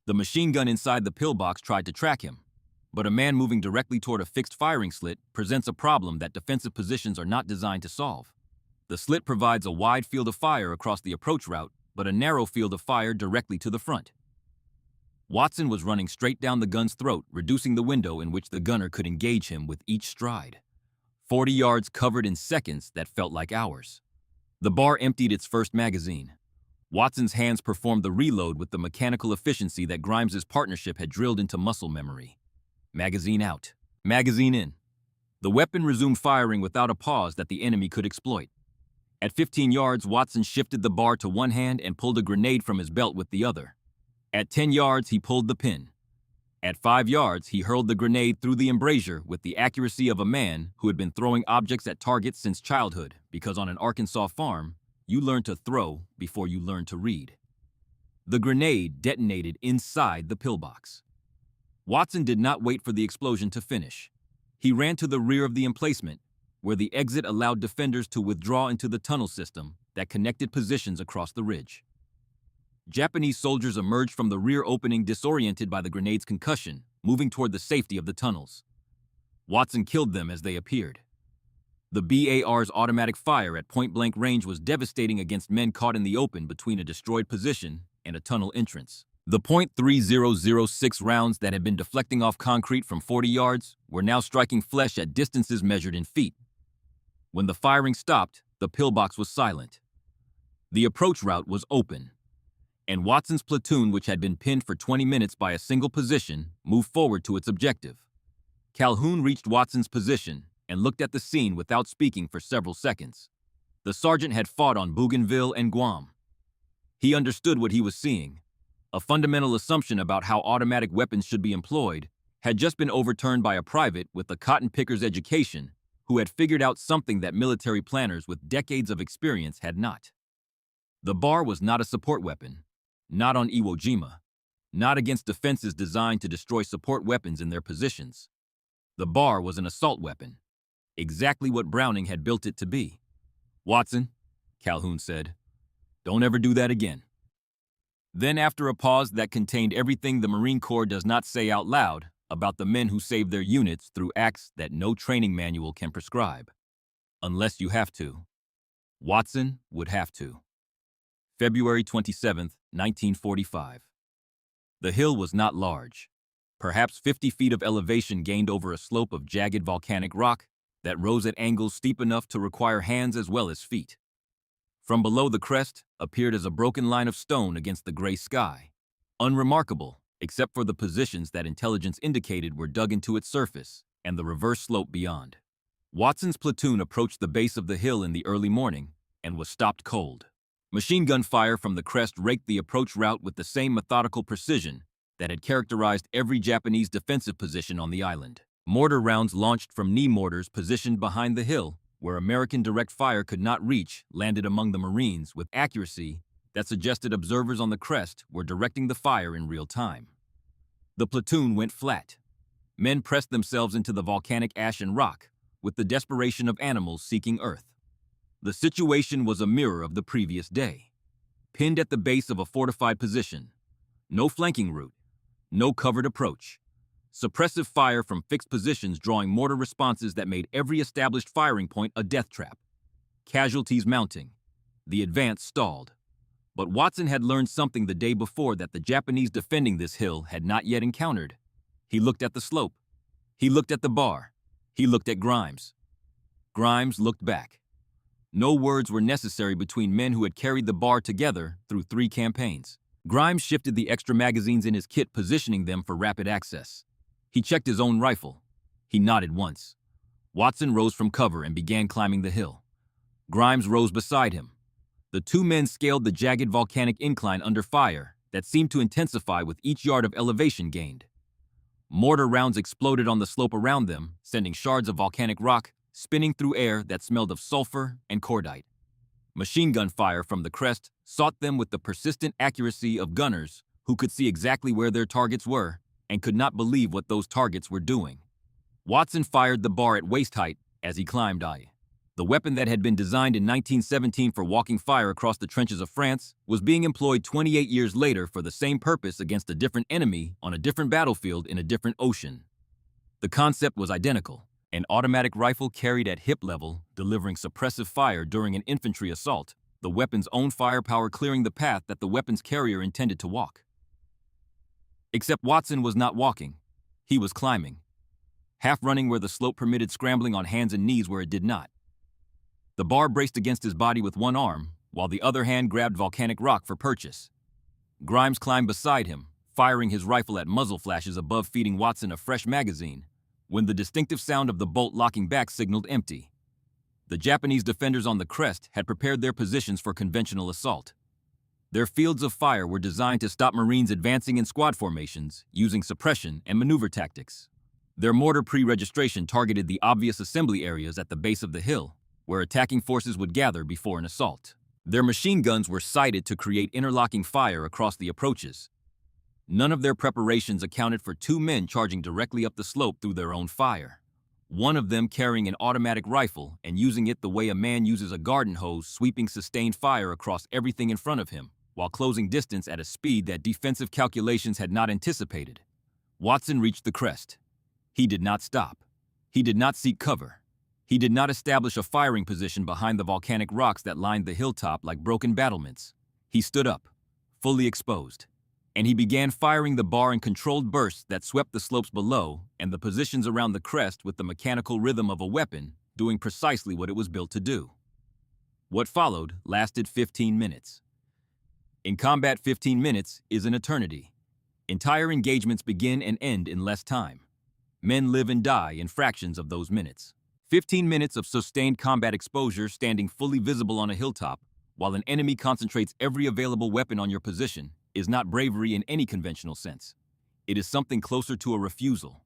The machine gun inside the pillbox tried to track him, but a man moving directly toward a fixed firing slit presents a problem that defensive positions are not designed to solve. The slit provides a wide field of fire across the approach route, but a narrow field of fire directly to the front. Watson was running straight down the gun's throat, reducing the window in which the gunner could engage him with each stride. 40 yards covered in seconds that felt like hours. The bar emptied its first magazine. Watson's hands performed the reload with the mechanical efficiency that Grimes's partnership had drilled into muscle memory. Magazine out. Magazine in. The weapon resumed firing without a pause that the enemy could exploit. At 15 yards, Watson shifted the bar to one hand and pulled a grenade from his belt with the other. At 10 yards, he pulled the pin. At 5 yards, he hurled the grenade through the embrasure with the accuracy of a man who had been throwing objects at targets since childhood, because on an Arkansas farm, you learn to throw before you learn to read. The grenade detonated inside the pillbox. Watson did not wait for the explosion to finish. He ran to the rear of the emplacement, where the exit allowed defenders to withdraw into the tunnel system that connected positions across the ridge. Japanese soldiers emerged from the rear opening disoriented by the grenade's concussion, moving toward the safety of the tunnels. Watson killed them as they appeared. The BAR's automatic fire at point-blank range was devastating against men caught in the open between a destroyed position and a tunnel entrance. The .3006 rounds that had been deflecting off concrete from 40 yards were now striking flesh at distances measured in feet. When the firing stopped, the pillbox was silent. The approach route was open, and Watson's platoon, which had been pinned for 20 minutes by a single position, moved forward to its objective. Calhoun reached Watson's position and looked at the scene without speaking for several seconds. The sergeant had fought on Bougainville and Guam. He understood what he was seeing. A fundamental assumption about how automatic weapons should be employed had just been overturned by a private with a cotton picker's education who had figured out something that military planners with decades of experience had not. The bar was not a support weapon, not on Iwo Jima, not against defenses designed to destroy support weapons in their positions. The bar was an assault weapon, exactly what Browning had built it to be. "Watson," Calhoun said, "don't ever do that again." Then, after a pause that contained everything the Marine Corps does not say out loud about the men who save their units through acts that no training manual can prescribe. Unless you have to. Watson would have to. February 27, 1945. The hill was not large. Perhaps 50 feet of elevation gained over a slope of jagged volcanic rock that rose at angles steep enough to require hands as well as feet. From below, the crest appeared as a broken line of stone against the gray sky, unremarkable except for the positions that intelligence indicated were dug into its surface and the reverse slope beyond. Watson's platoon approached the base of the hill in the early morning and was stopped cold. Machine gun fire from the crest raked the approach route with the same methodical precision that had characterized every Japanese defensive position on the island. Mortar rounds launched from knee mortars positioned behind the hill, where American direct fire could not reach, landed among the Marines with accuracy that suggested observers on the crest were directing the fire in real time. The platoon went flat. Men pressed themselves into the volcanic ash and rock with the desperation of animals seeking earth. The situation was a mirror of the previous day. Pinned at the base of a fortified position, no flanking route, no covered approach. Suppressive fire from fixed positions drawing mortar responses that made every established firing point a death trap. Casualties mounting. The advance stalled. But Watson had learned something the day before that the Japanese defending this hill had not yet encountered. He looked at the slope. He looked at the bar. He looked at Grimes. Grimes looked back. No words were necessary between men who had carried the bar together through 3 campaigns. Grimes shifted the extra magazines in his kit, positioning them for rapid access. He checked his own rifle. He nodded once. Watson rose from cover and began climbing the hill. Grimes rose beside him. The 2 men scaled the jagged volcanic incline under fire that seemed to intensify with each yard of elevation gained. Mortar rounds exploded on the slope around them, sending shards of volcanic rock spinning through air that smelled of sulfur and cordite. Machine gun fire from the crest sought them with the persistent accuracy of gunners who could see exactly where their targets were and could not believe what those targets were doing. Watson fired the bar at waist height as he climbed I. The weapon that had been designed in 1917 for walking fire across the trenches of France was being employed 28 years later for the same purpose against a different enemy on a different battlefield in a different ocean. The concept was identical. An automatic rifle carried at hip level, delivering suppressive fire during an infantry assault, the weapon's own firepower clearing the path that the weapon's carrier intended to walk. Except Watson was not walking. He was climbing. Half running where the slope permitted scrambling on hands and knees where it did not. The bar braced against his body with one arm, while the other hand grabbed volcanic rock for purchase. Grimes climbed beside him, firing his rifle at muzzle flashes above, feeding Watson a fresh magazine, when the distinctive sound of the bolt locking back signaled empty. The Japanese defenders on the crest had prepared their positions for conventional assault. Their fields of fire were designed to stop Marines advancing in squad formations, using suppression and maneuver tactics. Their mortar pre-registration targeted the obvious assembly areas at the base of the hill, where attacking forces would gather before an assault. Their machine guns were sighted to create interlocking fire across the approaches. None of their preparations accounted for 2 men charging directly up the slope through their own fire. One of them carrying an automatic rifle and using it the way a man uses a garden hose, sweeping sustained fire across everything in front of him, while closing distance at a speed that defensive calculations had not anticipated. Watson reached the crest. He did not stop. He did not seek cover. He did not establish a firing position behind the volcanic rocks that lined the hilltop like broken battlements. He stood up, fully exposed, and he began firing the bar in controlled bursts that swept the slopes below and the positions around the crest with the mechanical rhythm of a weapon, doing precisely what it was built to do. What followed lasted 15 minutes. In combat, 15 minutes is an eternity. Entire engagements begin and end in less time. Men live and die in fractions of those minutes. 15 minutes of sustained combat exposure, standing fully visible on a hilltop, while an enemy concentrates every available weapon on your position, is not bravery in any conventional sense. It is something closer to a refusal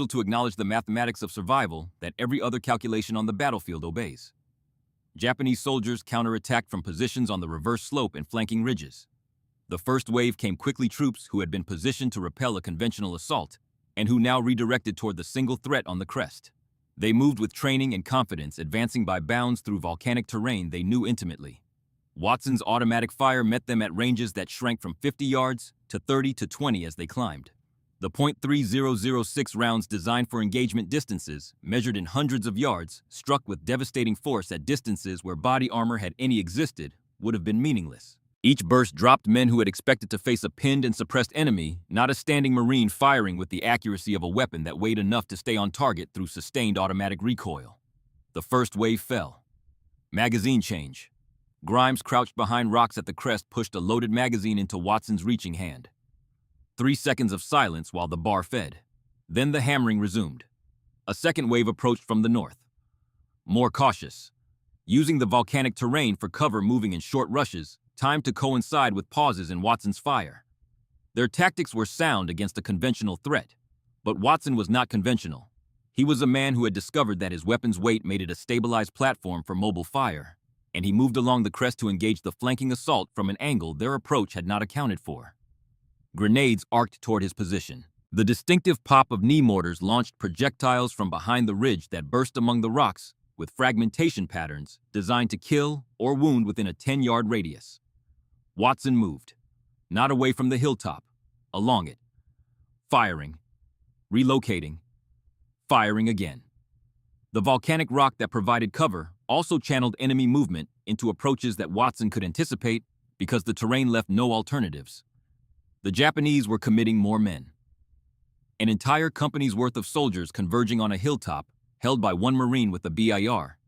to acknowledge the mathematics of survival that every other calculation on the battlefield obeys. Japanese soldiers counterattacked from positions on the reverse slope and flanking ridges. The first wave came quickly, troops who had been positioned to repel a conventional assault and who now redirected toward the single threat on the crest. They moved with training and confidence, advancing by bounds through volcanic terrain they knew intimately. Watson's automatic fire met them at ranges that shrank from 50 yards to 30 to 20 as they climbed. The .3006 rounds designed for engagement distances, measured in hundreds of yards, struck with devastating force at distances where body armor had any existed, would have been meaningless. Each burst dropped men who had expected to face a pinned and suppressed enemy, not a standing Marine firing with the accuracy of a weapon that weighed enough to stay on target through sustained automatic recoil. The first wave fell. Magazine change. Grimes, crouched behind rocks at the crest, pushed a loaded magazine into Watson's reaching hand. 3 seconds of silence while the bar fed. Then the hammering resumed. A second wave approached from the north. More cautious. Using the volcanic terrain for cover, moving in short rushes, timed to coincide with pauses in Watson's fire. Their tactics were sound against a conventional threat, but Watson was not conventional. He was a man who had discovered that his weapon's weight made it a stabilized platform for mobile fire, and he moved along the crest to engage the flanking assault from an angle their approach had not accounted for. Grenades arced toward his position. The distinctive pop of knee mortars launched projectiles from behind the ridge that burst among the rocks with fragmentation patterns designed to kill or wound within a 10-yard radius. Watson moved, not away from the hilltop, along it, firing, relocating, firing again. The volcanic rock that provided cover also channeled enemy movement into approaches that Watson could anticipate because the terrain left no alternatives. The Japanese were committing more men. An entire company's worth of soldiers converging on a hilltop held by one Marine with a BIR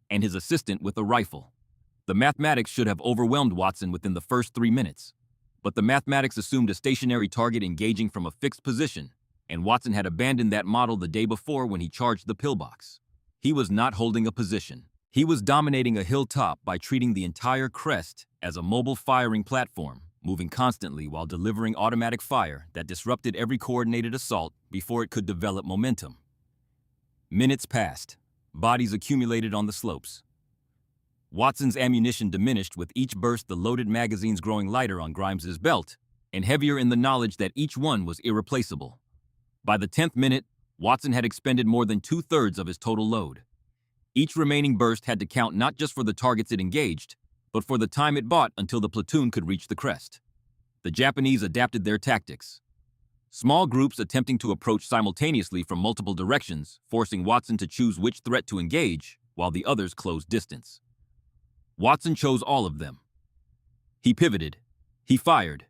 and his assistant with a rifle. The mathematics should have overwhelmed Watson within the first 3 minutes, but the mathematics assumed a stationary target engaging from a fixed position, and Watson had abandoned that model the day before when he charged the pillbox. He was not holding a position. He was dominating a hilltop by treating the entire crest as a mobile firing platform, moving constantly while delivering automatic fire that disrupted every coordinated assault before it could develop momentum. Minutes passed. Bodies accumulated on the slopes. Watson's ammunition diminished with each burst, the loaded magazines growing lighter on Grimes's belt and heavier in the knowledge that each one was irreplaceable. By the 10th minute, Watson had expended more than 2/3 of his total load. Each remaining burst had to count not just for the targets it engaged, but for the time it bought until the platoon could reach the crest. The Japanese adapted their tactics. Small groups attempting to approach simultaneously from multiple directions, forcing Watson to choose which threat to engage, while the others closed distance. Watson chose all of them. He pivoted. He fired.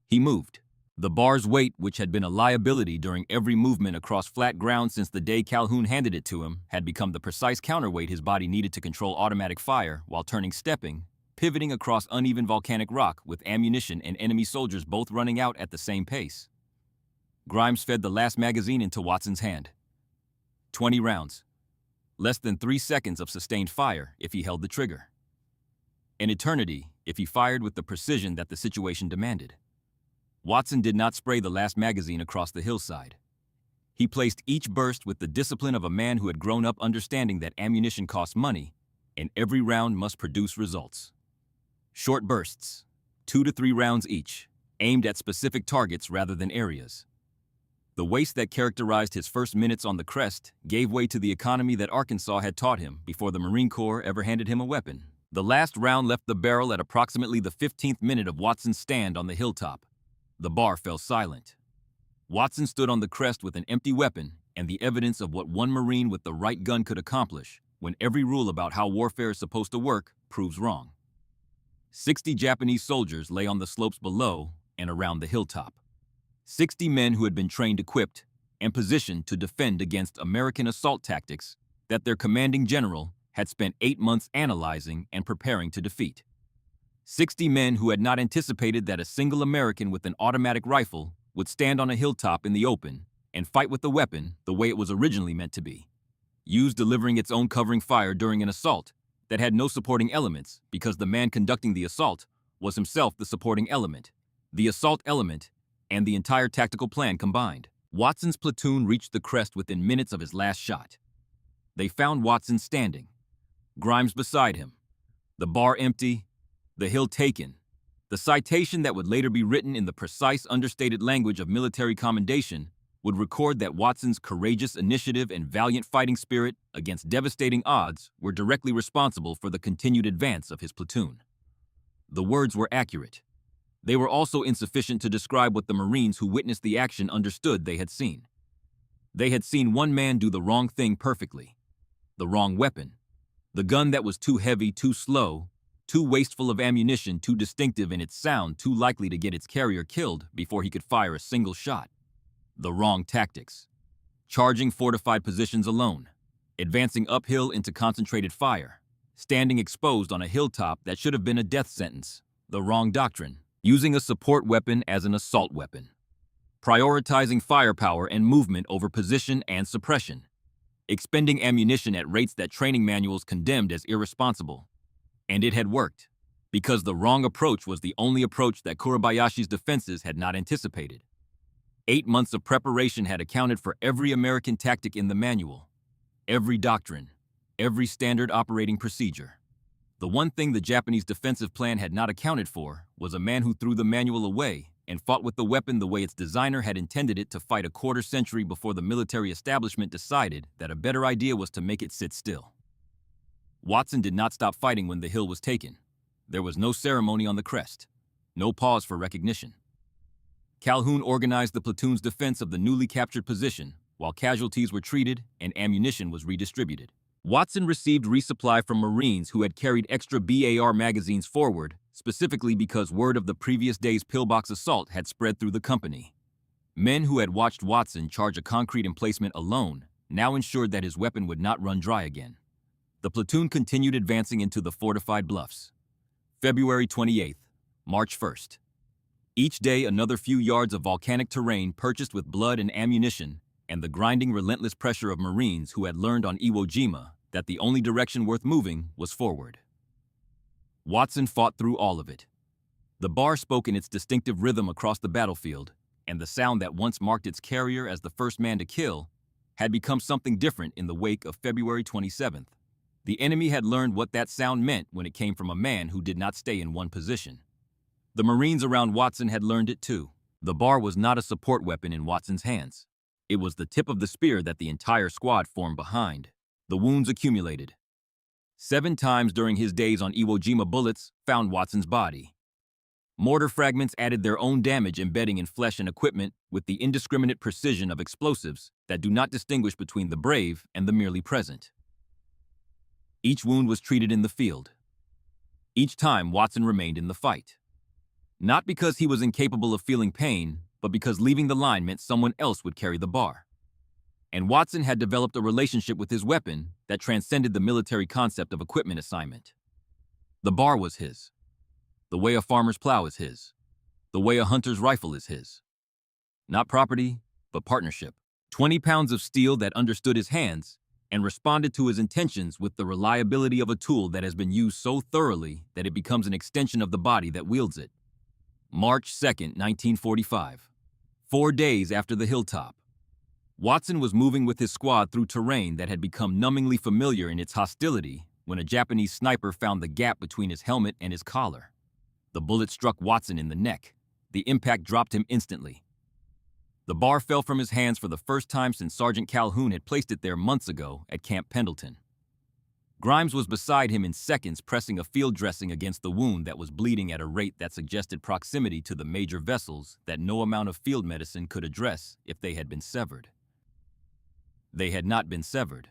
He moved. The bar's weight, which had been a liability during every movement across flat ground since the day Calhoun handed it to him, had become the precise counterweight his body needed to control automatic fire while stepping, pivoting across uneven volcanic rock with ammunition and enemy soldiers both running out at the same pace. Grimes fed the last magazine into Watson's hand. 20 rounds. Less than 3 seconds of sustained fire if he held the trigger. An eternity if he fired with the precision that the situation demanded. Watson did not spray the last magazine across the hillside. He placed each burst with the discipline of a man who had grown up understanding that ammunition costs money and every round must produce results. Short bursts, 2 to 3 rounds each, aimed at specific targets rather than areas. The waste that characterized his first minutes on the crest gave way to the economy that Arkansas had taught him before the Marine Corps ever handed him a weapon. The last round left the barrel at approximately the 15th minute of Watson's stand on the hilltop. The bar fell silent. Watson stood on the crest with an empty weapon and the evidence of what one Marine with the right gun could accomplish when every rule about how warfare is supposed to work proves wrong. 60 Japanese soldiers lay on the slopes below and around the hilltop. 60 men who had been trained, equipped, and positioned to defend against American assault tactics that their commanding general had spent 8 months analyzing and preparing to defeat. 60 men who had not anticipated that a single American with an automatic rifle would stand on a hilltop in the open and fight with the weapon the way it was originally meant to be, used delivering its own covering fire during an assault that had no supporting elements because the man conducting the assault was himself the supporting element, the assault element, and the entire tactical plan combined. Watson's platoon reached the crest within minutes of his last shot. They found Watson standing, Grimes beside him, the bar empty, the hill taken. The citation that would later be written in the precise, understated language of military commendation would record that Watson's courageous initiative and valiant fighting spirit against devastating odds were directly responsible for the continued advance of his platoon. The words were accurate. They were also insufficient to describe what the Marines who witnessed the action understood they had seen. They had seen one man do the wrong thing perfectly. The wrong weapon. The gun that was too heavy, too slow, too wasteful of ammunition, too distinctive in its sound, too likely to get its carrier killed before he could fire a single shot. The wrong tactics. Charging fortified positions alone. Advancing uphill into concentrated fire. Standing exposed on a hilltop that should have been a death sentence. The wrong doctrine. Using a support weapon as an assault weapon. Prioritizing firepower and movement over position and suppression. Expending ammunition at rates that training manuals condemned as irresponsible. And it had worked, because the wrong approach was the only approach that Kurabayashi's defenses had not anticipated. 8 months of preparation had accounted for every American tactic in the manual, every doctrine, every standard operating procedure. The one thing the Japanese defensive plan had not accounted for was a man who threw the manual away and fought with the weapon the way its designer had intended it to fight a quarter century before the military establishment decided that a better idea was to make it sit still. Watson did not stop fighting when the hill was taken. There was no ceremony on the crest, no pause for recognition. Calhoun organized the platoon's defense of the newly captured position, while casualties were treated and ammunition was redistributed. Watson received resupply from Marines who had carried extra BAR magazines forward, specifically because word of the previous day's pillbox assault had spread through the company. Men who had watched Watson charge a concrete emplacement alone now ensured that his weapon would not run dry again. The platoon continued advancing into the fortified bluffs. February 28th, March 1st. Each day another few yards of volcanic terrain purchased with blood and ammunition, and the grinding, relentless pressure of Marines who had learned on Iwo Jima that the only direction worth moving was forward. Watson fought through all of it. The bar spoke in its distinctive rhythm across the battlefield, and the sound that once marked its carrier as the first man to kill had become something different in the wake of February 27th. The enemy had learned what that sound meant when it came from a man who did not stay in one position. The Marines around Watson had learned it too. The bar was not a support weapon in Watson's hands. It was the tip of the spear that the entire squad formed behind. The wounds accumulated. 7 times during his days on Iwo Jima, bullets found Watson's body. Mortar fragments added their own damage, embedding in flesh and equipment with the indiscriminate precision of explosives that do not distinguish between the brave and the merely present. Each wound was treated in the field. Each time, Watson remained in the fight. Not because he was incapable of feeling pain, but because leaving the line meant someone else would carry the bar. And Watson had developed a relationship with his weapon that transcended the military concept of equipment assignment. The bar was his. The way a farmer's plow is his. The way a hunter's rifle is his. Not property, but partnership. 20 pounds of steel that understood his hands and responded to his intentions with the reliability of a tool that has been used so thoroughly that it becomes an extension of the body that wields it. March 2nd, 1945. 4 days after the hilltop. Watson was moving with his squad through terrain that had become numbingly familiar in its hostility when a Japanese sniper found the gap between his helmet and his collar. The bullet struck Watson in the neck. The impact dropped him instantly. The bar fell from his hands for the first time since Sergeant Calhoun had placed it there months ago at Camp Pendleton. Grimes was beside him in seconds, pressing a field dressing against the wound that was bleeding at a rate that suggested proximity to the major vessels that no amount of field medicine could address if they had been severed. They had not been severed.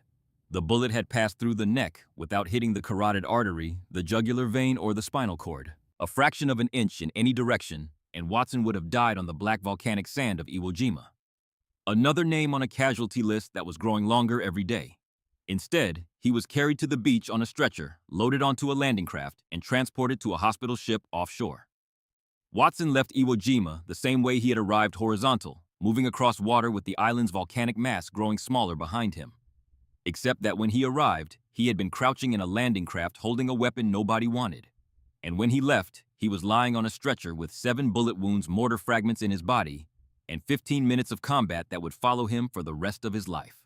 The bullet had passed through the neck without hitting the carotid artery, the jugular vein, or the spinal cord. A fraction of an inch in any direction, and Watson would have died on the black volcanic sand of Iwo Jima. Another name on a casualty list that was growing longer every day. Instead, he was carried to the beach on a stretcher, loaded onto a landing craft, and transported to a hospital ship offshore. Watson left Iwo Jima the same way he had arrived, horizontal, moving across water with the island's volcanic mass growing smaller behind him. Except that when he arrived, he had been crouching in a landing craft holding a weapon nobody wanted. And when he left, he was lying on a stretcher with 7 bullet wounds, mortar fragments in his body, and 15 minutes of combat that would follow him for the rest of his life.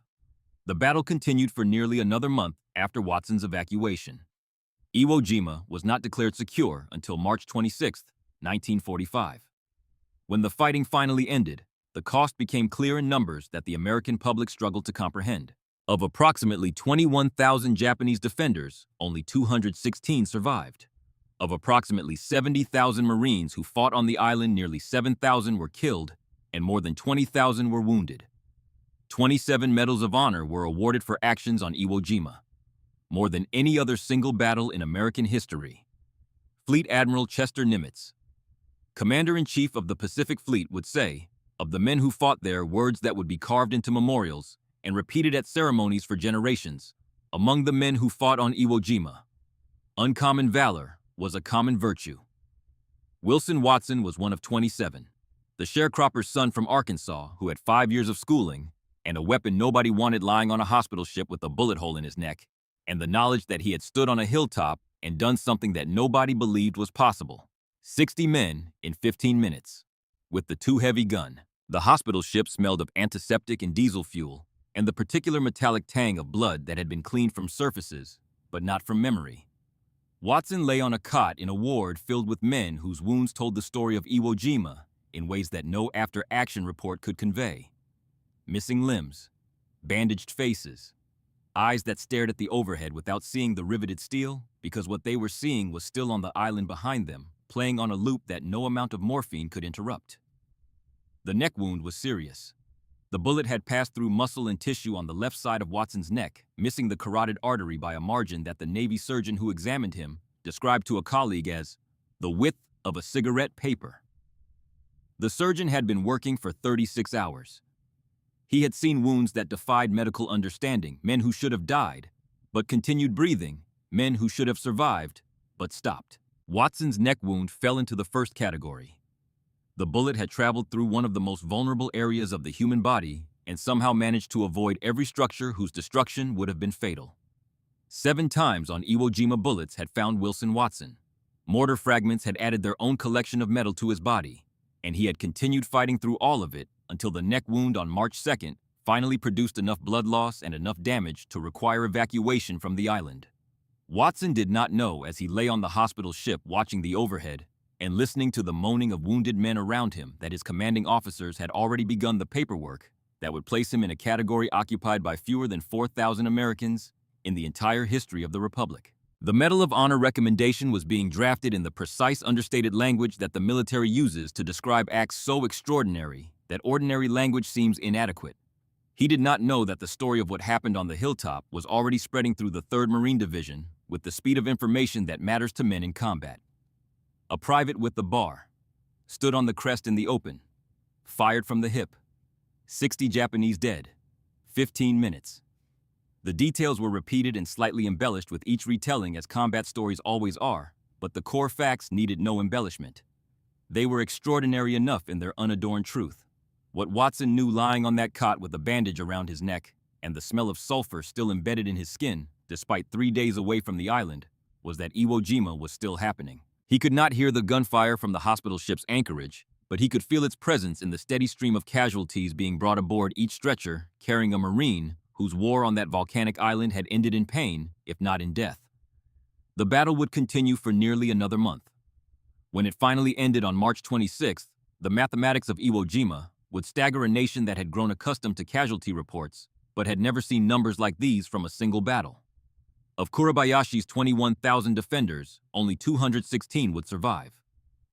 The battle continued for nearly another month after Watson's evacuation. Iwo Jima was not declared secure until March 26, 1945. When the fighting finally ended, the cost became clear in numbers that the American public struggled to comprehend. Of approximately 21,000 Japanese defenders, only 216 survived. Of approximately 70,000 Marines who fought on the island, nearly 7,000 were killed and more than 20,000 were wounded. 27 Medals of Honor were awarded for actions on Iwo Jima, more than any other single battle in American history. Fleet Admiral Chester Nimitz, Commander-in-Chief of the Pacific Fleet, would say, of the men who fought there, words that would be carved into memorials and repeated at ceremonies for generations. Among the men who fought on Iwo Jima, uncommon valor was a common virtue. Wilson Watson was one of 27, the sharecropper's son from Arkansas who had 5 years of schooling and a weapon nobody wanted lying on a hospital ship with a bullet hole in his neck, and the knowledge that he had stood on a hilltop and done something that nobody believed was possible. 60 men in 15 minutes. With the too heavy gun, the hospital ship smelled of antiseptic and diesel fuel, and the particular metallic tang of blood that had been cleaned from surfaces, but not from memory. Watson lay on a cot in a ward filled with men whose wounds told the story of Iwo Jima in ways that no after-action report could convey. Missing limbs, bandaged faces, eyes that stared at the overhead without seeing the riveted steel because what they were seeing was still on the island behind them, playing on a loop that no amount of morphine could interrupt. The neck wound was serious. The bullet had passed through muscle and tissue on the left side of Watson's neck, missing the carotid artery by a margin that the Navy surgeon who examined him described to a colleague as the width of a cigarette paper. The surgeon had been working for 36 hours. He had seen wounds that defied medical understanding, men who should have died, but continued breathing, men who should have survived, but stopped. Watson's neck wound fell into the first category. The bullet had traveled through one of the most vulnerable areas of the human body and somehow managed to avoid every structure whose destruction would have been fatal. 7 times on Iwo Jima bullets had found Wilson Watson. Mortar fragments had added their own collection of metal to his body, and he had continued fighting through all of it until the neck wound on March 2nd finally produced enough blood loss and enough damage to require evacuation from the island. Watson did not know, as he lay on the hospital ship watching the overhead and listening to the moaning of wounded men around him, that his commanding officers had already begun the paperwork that would place him in a category occupied by fewer than 4,000 Americans in the entire history of the Republic. The Medal of Honor recommendation was being drafted in the precise, understated language that the military uses to describe acts so extraordinary that ordinary language seems inadequate. He did not know that the story of what happened on the hilltop was already spreading through the 3rd Marine Division with the speed of information that matters to men in combat. A private with the bar stood on the crest in the open, fired from the hip. 60 Japanese dead. 15 minutes. The details were repeated and slightly embellished with each retelling, as combat stories always are, but the core facts needed no embellishment. They were extraordinary enough in their unadorned truth. What Watson knew lying on that cot with a bandage around his neck and the smell of sulfur still embedded in his skin, despite 3 days away from the island, was that Iwo Jima was still happening. He could not hear the gunfire from the hospital ship's anchorage, but he could feel its presence in the steady stream of casualties being brought aboard each stretcher carrying a Marine whose war on that volcanic island had ended in pain, if not in death. The battle would continue for nearly another month. When it finally ended on March 26th, the mathematics of Iwo Jima would stagger a nation that had grown accustomed to casualty reports, but had never seen numbers like these from a single battle. Of Kurabayashi's 21,000 defenders, only 216 would survive.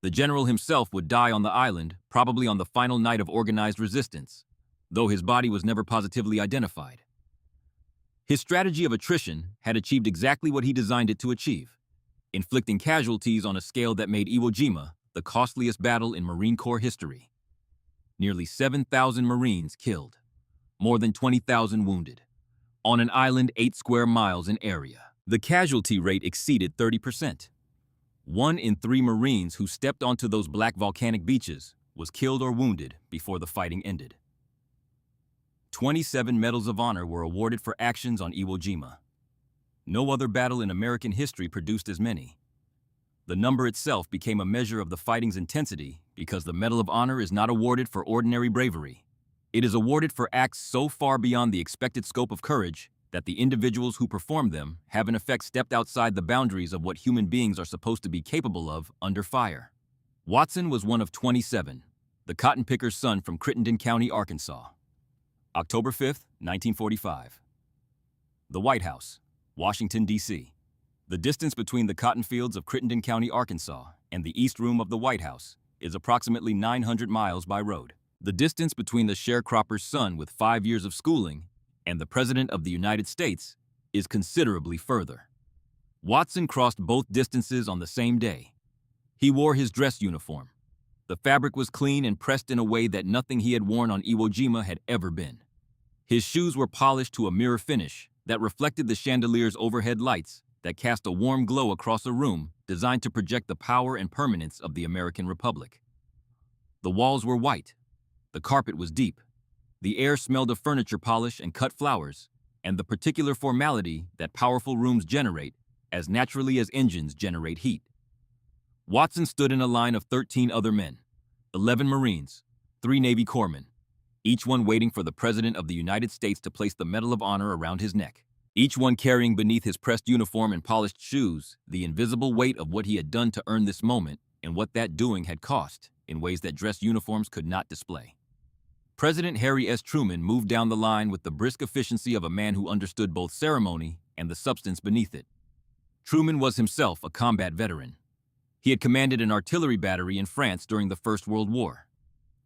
The general himself would die on the island, probably on the final night of organized resistance, though his body was never positively identified. His strategy of attrition had achieved exactly what he designed it to achieve, inflicting casualties on a scale that made Iwo Jima the costliest battle in Marine Corps history. Nearly 7,000 Marines killed, more than 20,000 wounded, on an island 8 square miles in area. The casualty rate exceeded 30%. 1 in 3 Marines who stepped onto those black volcanic beaches was killed or wounded before the fighting ended. 27 Medals of Honor were awarded for actions on Iwo Jima. No other battle in American history produced as many. The number itself became a measure of the fighting's intensity because the Medal of Honor is not awarded for ordinary bravery. It is awarded for acts so far beyond the expected scope of courage that the individuals who performed them have in effect stepped outside the boundaries of what human beings are supposed to be capable of under fire. Watson was one of 27, the cotton picker's son from Crittenden County, Arkansas. October 5, 1945. The White House, Washington, D.C. The distance between the cotton fields of Crittenden County, Arkansas, and the East Room of the White House is approximately 900 miles by road. The distance between the sharecropper's son with 5 years of schooling and the President of the United States is considerably further. Watson crossed both distances on the same day. He wore his dress uniform. The fabric was clean and pressed in a way that nothing he had worn on Iwo Jima had ever been. His shoes were polished to a mirror finish that reflected the chandelier's overhead lights that cast a warm glow across a room designed to project the power and permanence of the American Republic. The walls were white. The carpet was deep. The air smelled of furniture polish and cut flowers, and the particular formality that powerful rooms generate as naturally as engines generate heat. Watson stood in a line of 13 other men, 11 Marines, 3 Navy corpsmen, each one waiting for the President of the United States to place the Medal of Honor around his neck. Each one carrying beneath his pressed uniform and polished shoes the invisible weight of what he had done to earn this moment and what that doing had cost in ways that dress uniforms could not display. President Harry S. Truman moved down the line with the brisk efficiency of a man who understood both ceremony and the substance beneath it. Truman was himself a combat veteran. He had commanded an artillery battery in France during the First World War.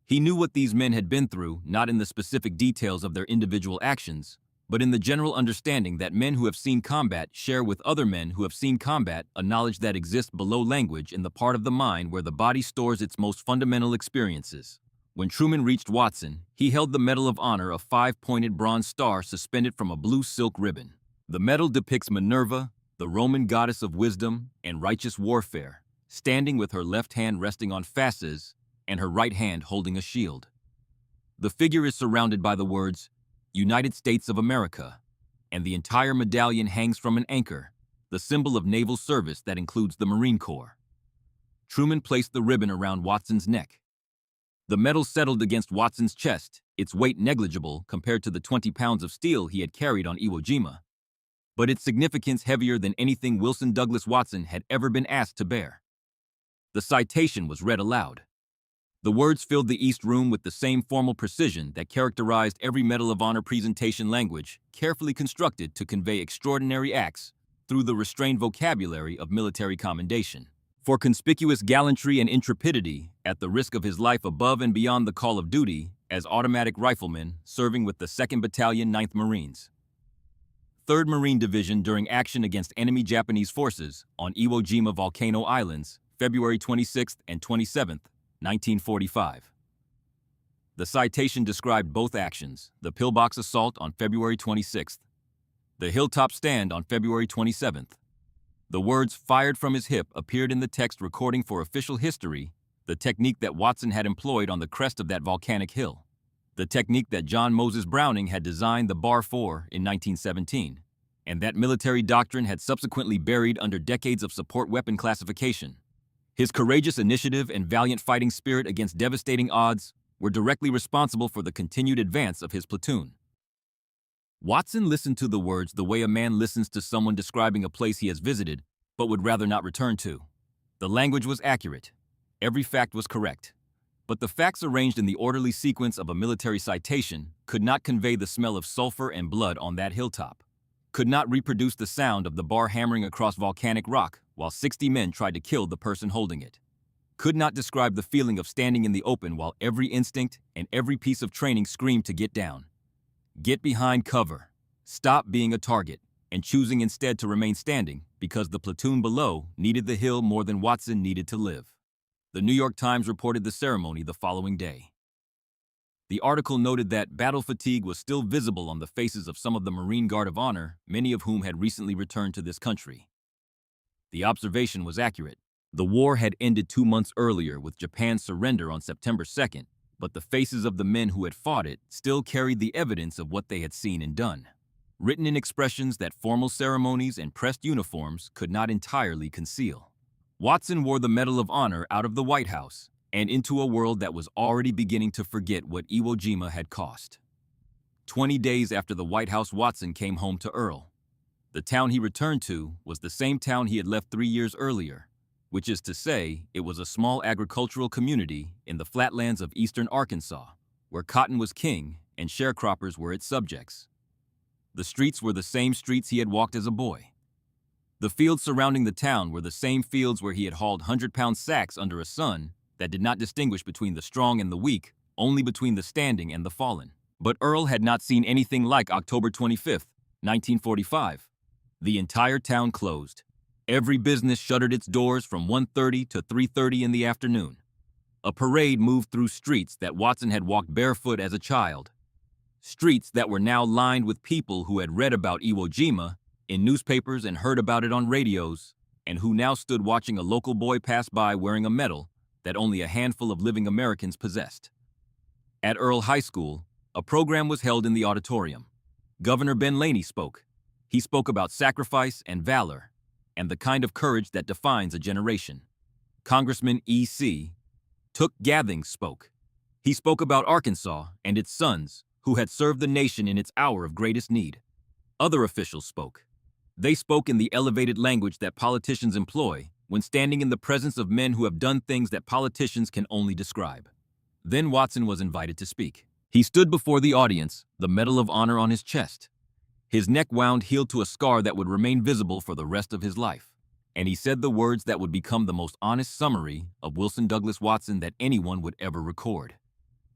He knew what these men had been through, not in the specific details of their individual actions, but in the general understanding that men who have seen combat share with other men who have seen combat a knowledge that exists below language in the part of the mind where the body stores its most fundamental experiences. When Truman reached Watson, he held the Medal of Honor, a 5-pointed bronze star suspended from a blue silk ribbon. The medal depicts Minerva, the Roman goddess of wisdom and righteous warfare, standing with her left hand resting on fasces and her right hand holding a shield. The figure is surrounded by the words, United States of America, and the entire medallion hangs from an anchor, the symbol of naval service that includes the Marine Corps. Truman placed the ribbon around Watson's neck. The medal settled against Watson's chest, its weight negligible compared to the 20 pounds of steel he had carried on Iwo Jima, but its significance heavier than anything Wilson Douglas Watson had ever been asked to bear. The citation was read aloud. The words filled the East Room with the same formal precision that characterized every Medal of Honor presentation language, carefully constructed to convey extraordinary acts through the restrained vocabulary of military commendation. For conspicuous gallantry and intrepidity, at the risk of his life above and beyond the call of duty, as automatic rifleman serving with the 2nd Battalion, 9th Marines. 3rd Marine Division during action against enemy Japanese forces on Iwo Jima Volcano Islands, February 26th and 27th, 1945. The citation described both actions, the pillbox assault on February 26th, the hilltop stand on February 27th. The words "fired from his hip" appeared in the text recording for official history the technique that Watson had employed on the crest of that volcanic hill, the technique that John Moses Browning had designed the bar for in 1917, and that military doctrine had subsequently buried under decades of support weapon classification. His courageous initiative and valiant fighting spirit against devastating odds were directly responsible for the continued advance of his platoon. Watson listened to the words the way a man listens to someone describing a place he has visited but would rather not return to. The language was accurate. Every fact was correct. But the facts arranged in the orderly sequence of a military citation could not convey the smell of sulfur and blood on that hilltop, could not reproduce the sound of the bar hammering across volcanic rock while 60 men tried to kill the person holding it, could not describe the feeling of standing in the open while every instinct and every piece of training screamed to get down. Get behind cover, stop being a target, and choosing instead to remain standing because the platoon below needed the hill more than Watson needed to live. The New York Times reported the ceremony the following day. The article noted that battle fatigue was still visible on the faces of some of the Marine Guard of Honor, many of whom had recently returned to this country. The observation was accurate. The war had ended 2 months earlier with Japan's surrender on September 2nd, but the faces of the men who had fought it still carried the evidence of what they had seen and done, written in expressions that formal ceremonies and pressed uniforms could not entirely conceal. Watson wore the Medal of Honor out of the White House and into a world that was already beginning to forget what Iwo Jima had cost. 20 days after the White House, Watson came home to Earl. The town he returned to was the same town he had left 3 years earlier, which is to say, it was a small agricultural community in the flatlands of eastern Arkansas, where cotton was king and sharecroppers were its subjects. The streets were the same streets he had walked as a boy. The fields surrounding the town were the same fields where he had hauled 100-pound sacks under a sun that did not distinguish between the strong and the weak, only between the standing and the fallen. But Earl had not seen anything like October 25th, 1945. The entire town closed. Every business shuttered its doors from 1:30 to 3:30 in the afternoon. A parade moved through streets that Watson had walked barefoot as a child. Streets that were now lined with people who had read about Iwo Jima in newspapers and heard about it on radios, and who now stood watching a local boy pass by wearing a medal that only a handful of living Americans possessed. At Earl High School, a program was held in the auditorium. Governor Ben Laney spoke. He spoke about sacrifice and valor, and the kind of courage that defines a generation. Congressman E.C. Took Gathings spoke. He spoke about Arkansas and its sons who had served the nation in its hour of greatest need. Other officials spoke. They spoke in the elevated language that politicians employ when standing in the presence of men who have done things that politicians can only describe. Then Watson was invited to speak. He stood before the audience, the Medal of Honor on his chest. His neck wound healed to a scar that would remain visible for the rest of his life. And he said the words that would become the most honest summary of Wilson Douglas Watson that anyone would ever record.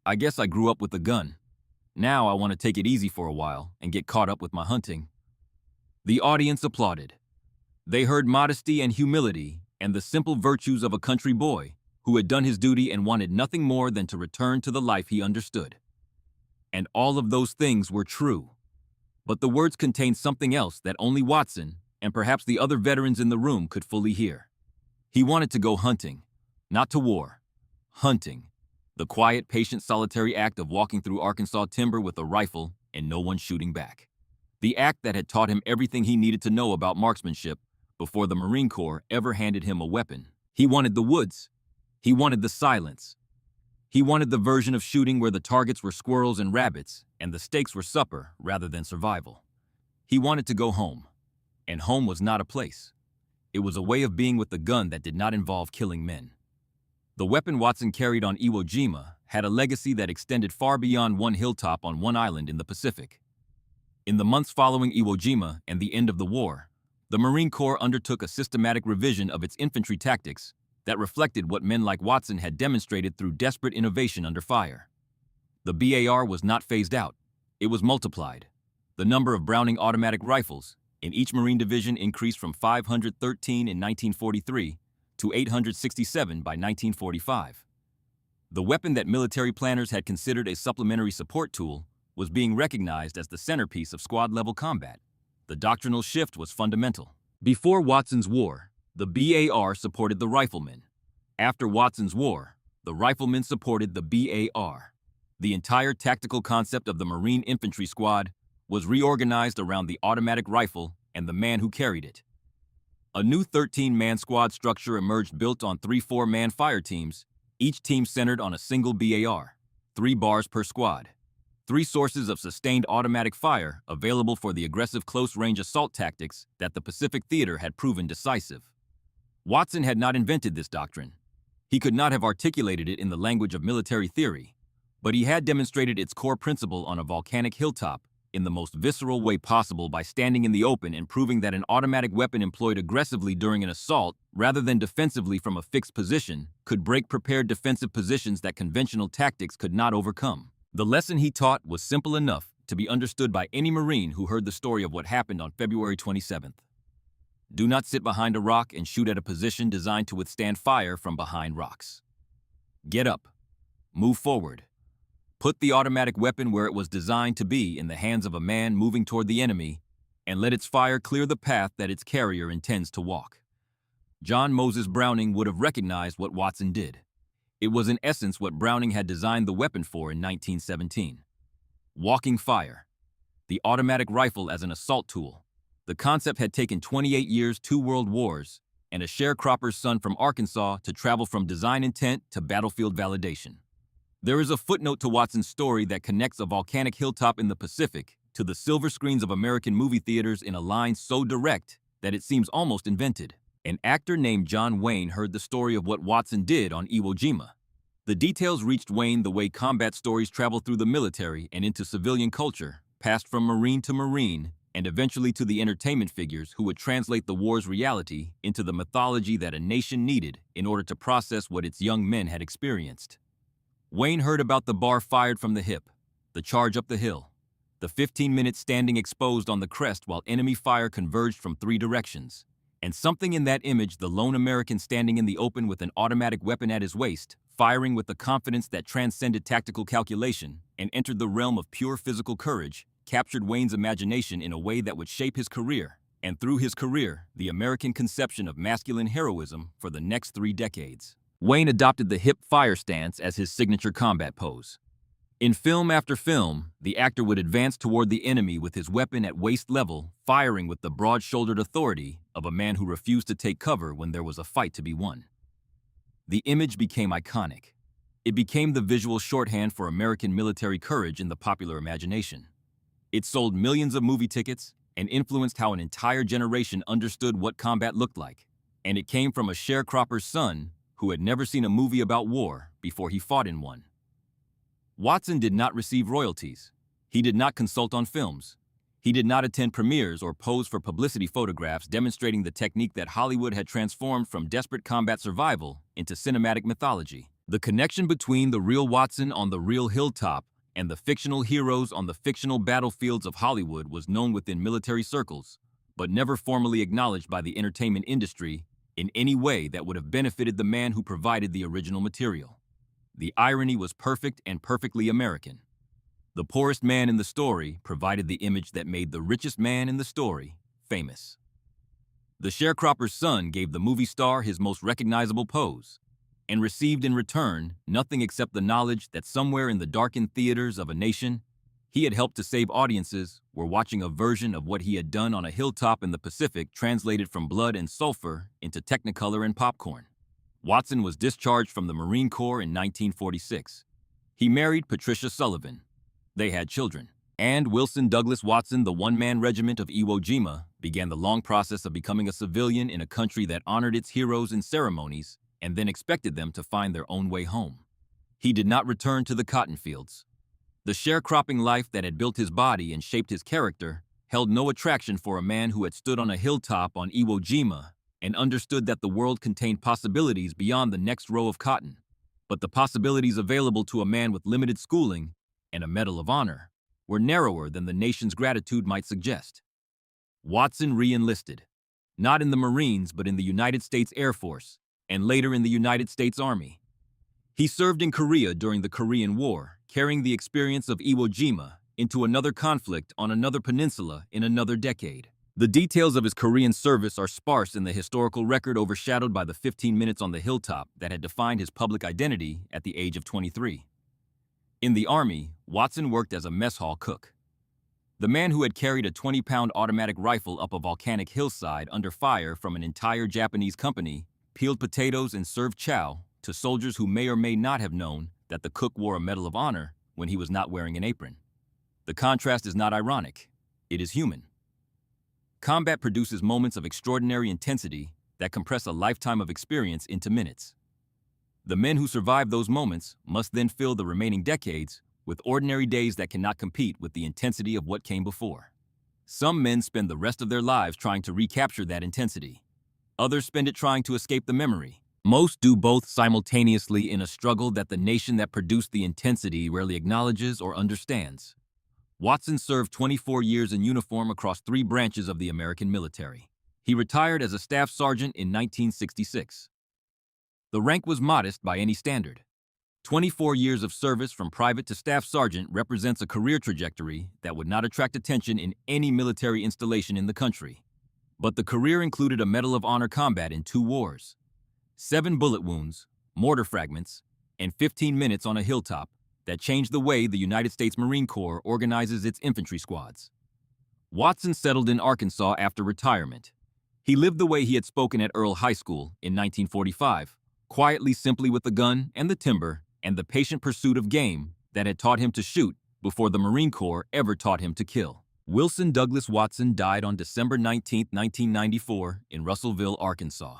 I guess I grew up with a gun. Now I want to take it easy for a while and get caught up with my hunting. The audience applauded. They heard modesty and humility and the simple virtues of a country boy who had done his duty and wanted nothing more than to return to the life he understood. And all of those things were true. But the words contained something else that only Watson, and perhaps the other veterans in the room, could fully hear. He wanted to go hunting, not to war. Hunting. The quiet, patient, solitary act of walking through Arkansas timber with a rifle and no one shooting back. The act that had taught him everything he needed to know about marksmanship before the Marine Corps ever handed him a weapon. He wanted the woods. He wanted the silence. He wanted the version of shooting where the targets were squirrels and rabbits and the stakes were supper rather than survival. He wanted to go home. And home was not a place. It was a way of being with the gun that did not involve killing men. The weapon Watson carried on Iwo Jima had a legacy that extended far beyond one hilltop on one island in the Pacific. In the months following Iwo Jima and the end of the war, the Marine Corps undertook a systematic revision of its infantry tactics that reflected what men like Watson had demonstrated through desperate innovation under fire. The BAR was not phased out. It was multiplied. The number of Browning automatic rifles in each Marine division increased from 513 in 1943 to 867 by 1945. The weapon that military planners had considered a supplementary support tool was being recognized as the centerpiece of squad-level combat. The doctrinal shift was fundamental. Before Watson's war, the BAR supported the riflemen. After Watson's war, the riflemen supported the BAR. The entire tactical concept of the Marine Infantry Squad was reorganized around the automatic rifle and the man who carried it. A new 13-man squad structure emerged built on 3 4-man fire teams, each team centered on a single BAR, 3 bars per squad. 3 sources of sustained automatic fire available for the aggressive close-range assault tactics that the Pacific Theater had proven decisive. Watson had not invented this doctrine. He could not have articulated it in the language of military theory, but he had demonstrated its core principle on a volcanic hilltop in the most visceral way possible by standing in the open and proving that an automatic weapon employed aggressively during an assault, rather than defensively from a fixed position, could break prepared defensive positions that conventional tactics could not overcome. The lesson he taught was simple enough to be understood by any Marine who heard the story of what happened on February 27th. Do not sit behind a rock and shoot at a position designed to withstand fire from behind rocks. Get up. Move forward. Put the automatic weapon where it was designed to be in the hands of a man moving toward the enemy, and let its fire clear the path that its carrier intends to walk. John Moses Browning would have recognized what Watson did. It was in essence what Browning had designed the weapon for in 1917. Walking fire. The automatic rifle as an assault tool. The concept had taken 28 years, 2 world wars, and a sharecropper's son from Arkansas to travel from design intent to battlefield validation. There is a footnote to Watson's story that connects a volcanic hilltop in the Pacific to the silver screens of American movie theaters in a line so direct that it seems almost invented. An actor named John Wayne heard the story of what Watson did on Iwo Jima. The details reached Wayne the way combat stories travel through the military and into civilian culture, passed from Marine to Marine, and eventually to the entertainment figures who would translate the war's reality into the mythology that a nation needed in order to process what its young men had experienced. Wayne heard about the bar fired from the hip, the charge up the hill, the 15-minute standing exposed on the crest while enemy fire converged from 3 directions, and something in that image, the lone American standing in the open with an automatic weapon at his waist, firing with a confidence that transcended tactical calculation and entered the realm of pure physical courage, captured Wayne's imagination in a way that would shape his career, and through his career, the American conception of masculine heroism for the next 3 decades. Wayne adopted the hip fire stance as his signature combat pose. In film after film, the actor would advance toward the enemy with his weapon at waist level, firing with the broad-shouldered authority of a man who refused to take cover when there was a fight to be won. The image became iconic. It became the visual shorthand for American military courage in the popular imagination. It sold millions of movie tickets and influenced how an entire generation understood what combat looked like. And it came from a sharecropper's son who had never seen a movie about war before he fought in one. Watson did not receive royalties. He did not consult on films. He did not attend premieres or pose for publicity photographs demonstrating the technique that Hollywood had transformed from desperate combat survival into cinematic mythology. The connection between the real Watson on the real hilltop and the fictional heroes on the fictional battlefields of Hollywood was known within military circles, but never formally acknowledged by the entertainment industry in any way that would have benefited the man who provided the original material. The irony was perfect and perfectly American. The poorest man in the story provided the image that made the richest man in the story famous. The sharecropper's son gave the movie star his most recognizable pose, and received in return nothing except the knowledge that somewhere in the darkened theaters of a nation, he had helped to save audiences were watching a version of what he had done on a hilltop in the Pacific translated from blood and sulfur into Technicolor and popcorn. Watson was discharged from the Marine Corps in 1946. He married Patricia Sullivan. They had children. And Wilson Douglas Watson, the one-man regiment of Iwo Jima, began the long process of becoming a civilian in a country that honored its heroes in ceremonies and then expected them to find their own way home. He did not return to the cotton fields. The sharecropping life that had built his body and shaped his character held no attraction for a man who had stood on a hilltop on Iwo Jima and understood that the world contained possibilities beyond the next row of cotton. But the possibilities available to a man with limited schooling and a Medal of Honor were narrower than the nation's gratitude might suggest. Watson re-enlisted, not in the Marines but in the United States Air Force, and later in the United States Army. He served in Korea during the Korean War, carrying the experience of Iwo Jima into another conflict on another peninsula in another decade. The details of his Korean service are sparse in the historical record, overshadowed by the 15 minutes on the hilltop that had defined his public identity at the age of 23. In the Army, Watson worked as a mess hall cook. The man who had carried a 20-pound automatic rifle up a volcanic hillside under fire from an entire Japanese company peeled potatoes and served chow to soldiers who may or may not have known that the cook wore a Medal of Honor when he was not wearing an apron. The contrast is not ironic, it is human. Combat produces moments of extraordinary intensity that compress a lifetime of experience into minutes. The men who survive those moments must then fill the remaining decades with ordinary days that cannot compete with the intensity of what came before. Some men spend the rest of their lives trying to recapture that intensity. Others spend it trying to escape the memory. Most do both simultaneously in a struggle that the nation that produced the intensity rarely acknowledges or understands. Watson served 24 years in uniform across 3 branches of the American military. He retired as a staff sergeant in 1966. The rank was modest by any standard. 24 years of service from private to staff sergeant represents a career trajectory that would not attract attention in any military installation in the country. But the career included a Medal of Honor combat in 2 wars, 7 bullet wounds, mortar fragments, and 15 minutes on a hilltop that changed the way the United States Marine Corps organizes its infantry squads. Watson settled in Arkansas after retirement. He lived the way he had spoken at Earle High School in 1945, quietly, simply with the gun and the timber and the patient pursuit of game that had taught him to shoot before the Marine Corps ever taught him to kill. Wilson Douglas Watson died on December 19, 1994 in Russellville, Arkansas.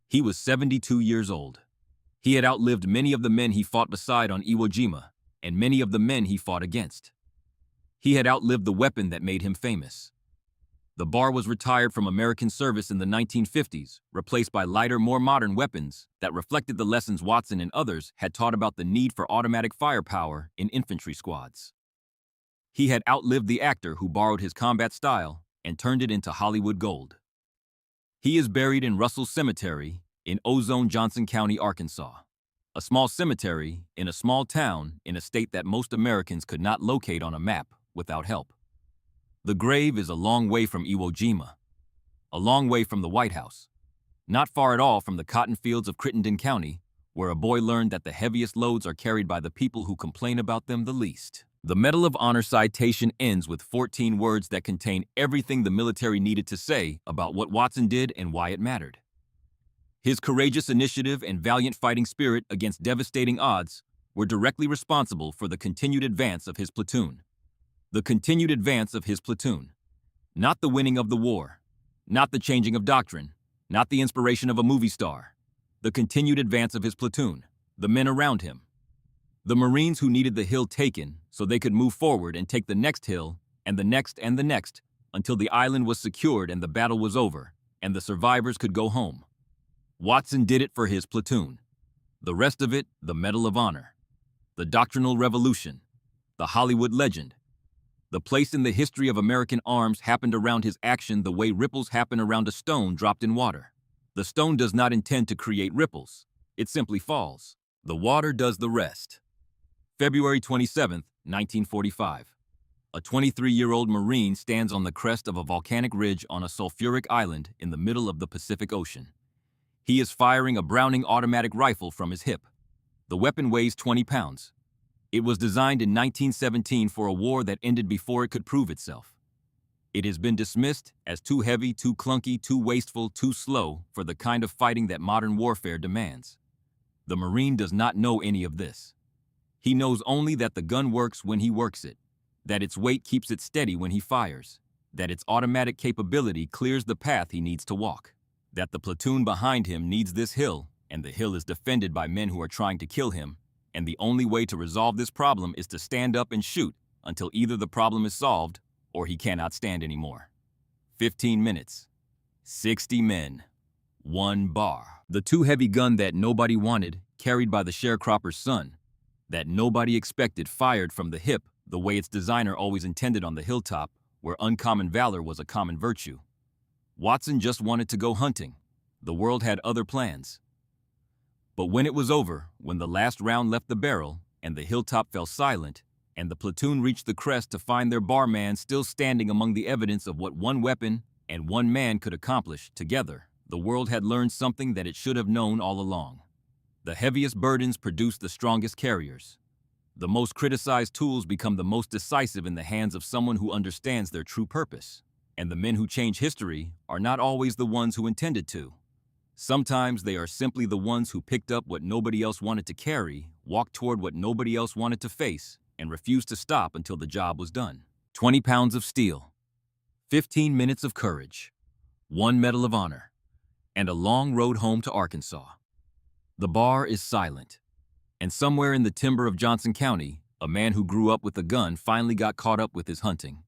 He was 72 years old. He had outlived many of the men he fought beside on Iwo Jima and many of the men he fought against. He had outlived the weapon that made him famous. The bar was retired from American service in the 1950s, replaced by lighter, more modern weapons that reflected the lessons Watson and others had taught about the need for automatic firepower in infantry squads. He had outlived the actor who borrowed his combat style and turned it into Hollywood gold. He is buried in Russell Cemetery in Ozone, Johnson County, Arkansas, a small cemetery in a small town in a state that most Americans could not locate on a map without help. The grave is a long way from Iwo Jima, a long way from the White House, not far at all from the cotton fields of Crittenden County, where a boy learned that the heaviest loads are carried by the people who complain about them the least. The Medal of Honor citation ends with 14 words that contain everything the military needed to say about what Watson did and why it mattered. His courageous initiative and valiant fighting spirit against devastating odds were directly responsible for the continued advance of his platoon. The continued advance of his platoon. Not the winning of the war. Not the changing of doctrine. Not the inspiration of a movie star. The continued advance of his platoon. The men around him. The Marines who needed the hill taken so they could move forward and take the next hill and the next until the island was secured and the battle was over and the survivors could go home. Watson did it for his platoon. The rest of it, the Medal of Honor. The doctrinal revolution. The Hollywood legend. The place in the history of American arms happened around his action the way ripples happen around a stone dropped in water. The stone does not intend to create ripples. It simply falls. The water does the rest. February 27, 1945. A 23-year-old Marine stands on the crest of a volcanic ridge on a sulfuric island in the middle of the Pacific Ocean. He is firing a Browning automatic rifle from his hip. The weapon weighs 20 pounds. It was designed in 1917 for a war that ended before it could prove itself. It has been dismissed as too heavy, too clunky, too wasteful, too slow for the kind of fighting that modern warfare demands. The Marine does not know any of this. He knows only that the gun works when he works it, that its weight keeps it steady when he fires, that its automatic capability clears the path he needs to walk, that the platoon behind him needs this hill, and the hill is defended by men who are trying to kill him, and the only way to resolve this problem is to stand up and shoot until either the problem is solved or he cannot stand anymore. 15 minutes. 60 men. 1 bar. The too heavy gun that nobody wanted, carried by the sharecropper's son, that nobody expected, fired from the hip the way its designer always intended on the hilltop, where uncommon valor was a common virtue. Watson just wanted to go hunting. The world had other plans. But when it was over, when the last round left the barrel, and the hilltop fell silent, and the platoon reached the crest to find their barman still standing among the evidence of what one weapon and one man could accomplish together, the world had learned something that it should have known all along. The heaviest burdens produce the strongest carriers. The most criticized tools become the most decisive in the hands of someone who understands their true purpose. And the men who change history are not always the ones who intended to. Sometimes they are simply the ones who picked up what nobody else wanted to carry, walked toward what nobody else wanted to face, and refused to stop until the job was done. 20 pounds of steel, 15 minutes of courage, 1 Medal of Honor, and a long road home to Arkansas. The bar is silent, and somewhere in the timber of Johnson County, a man who grew up with a gun finally got caught up with his hunting.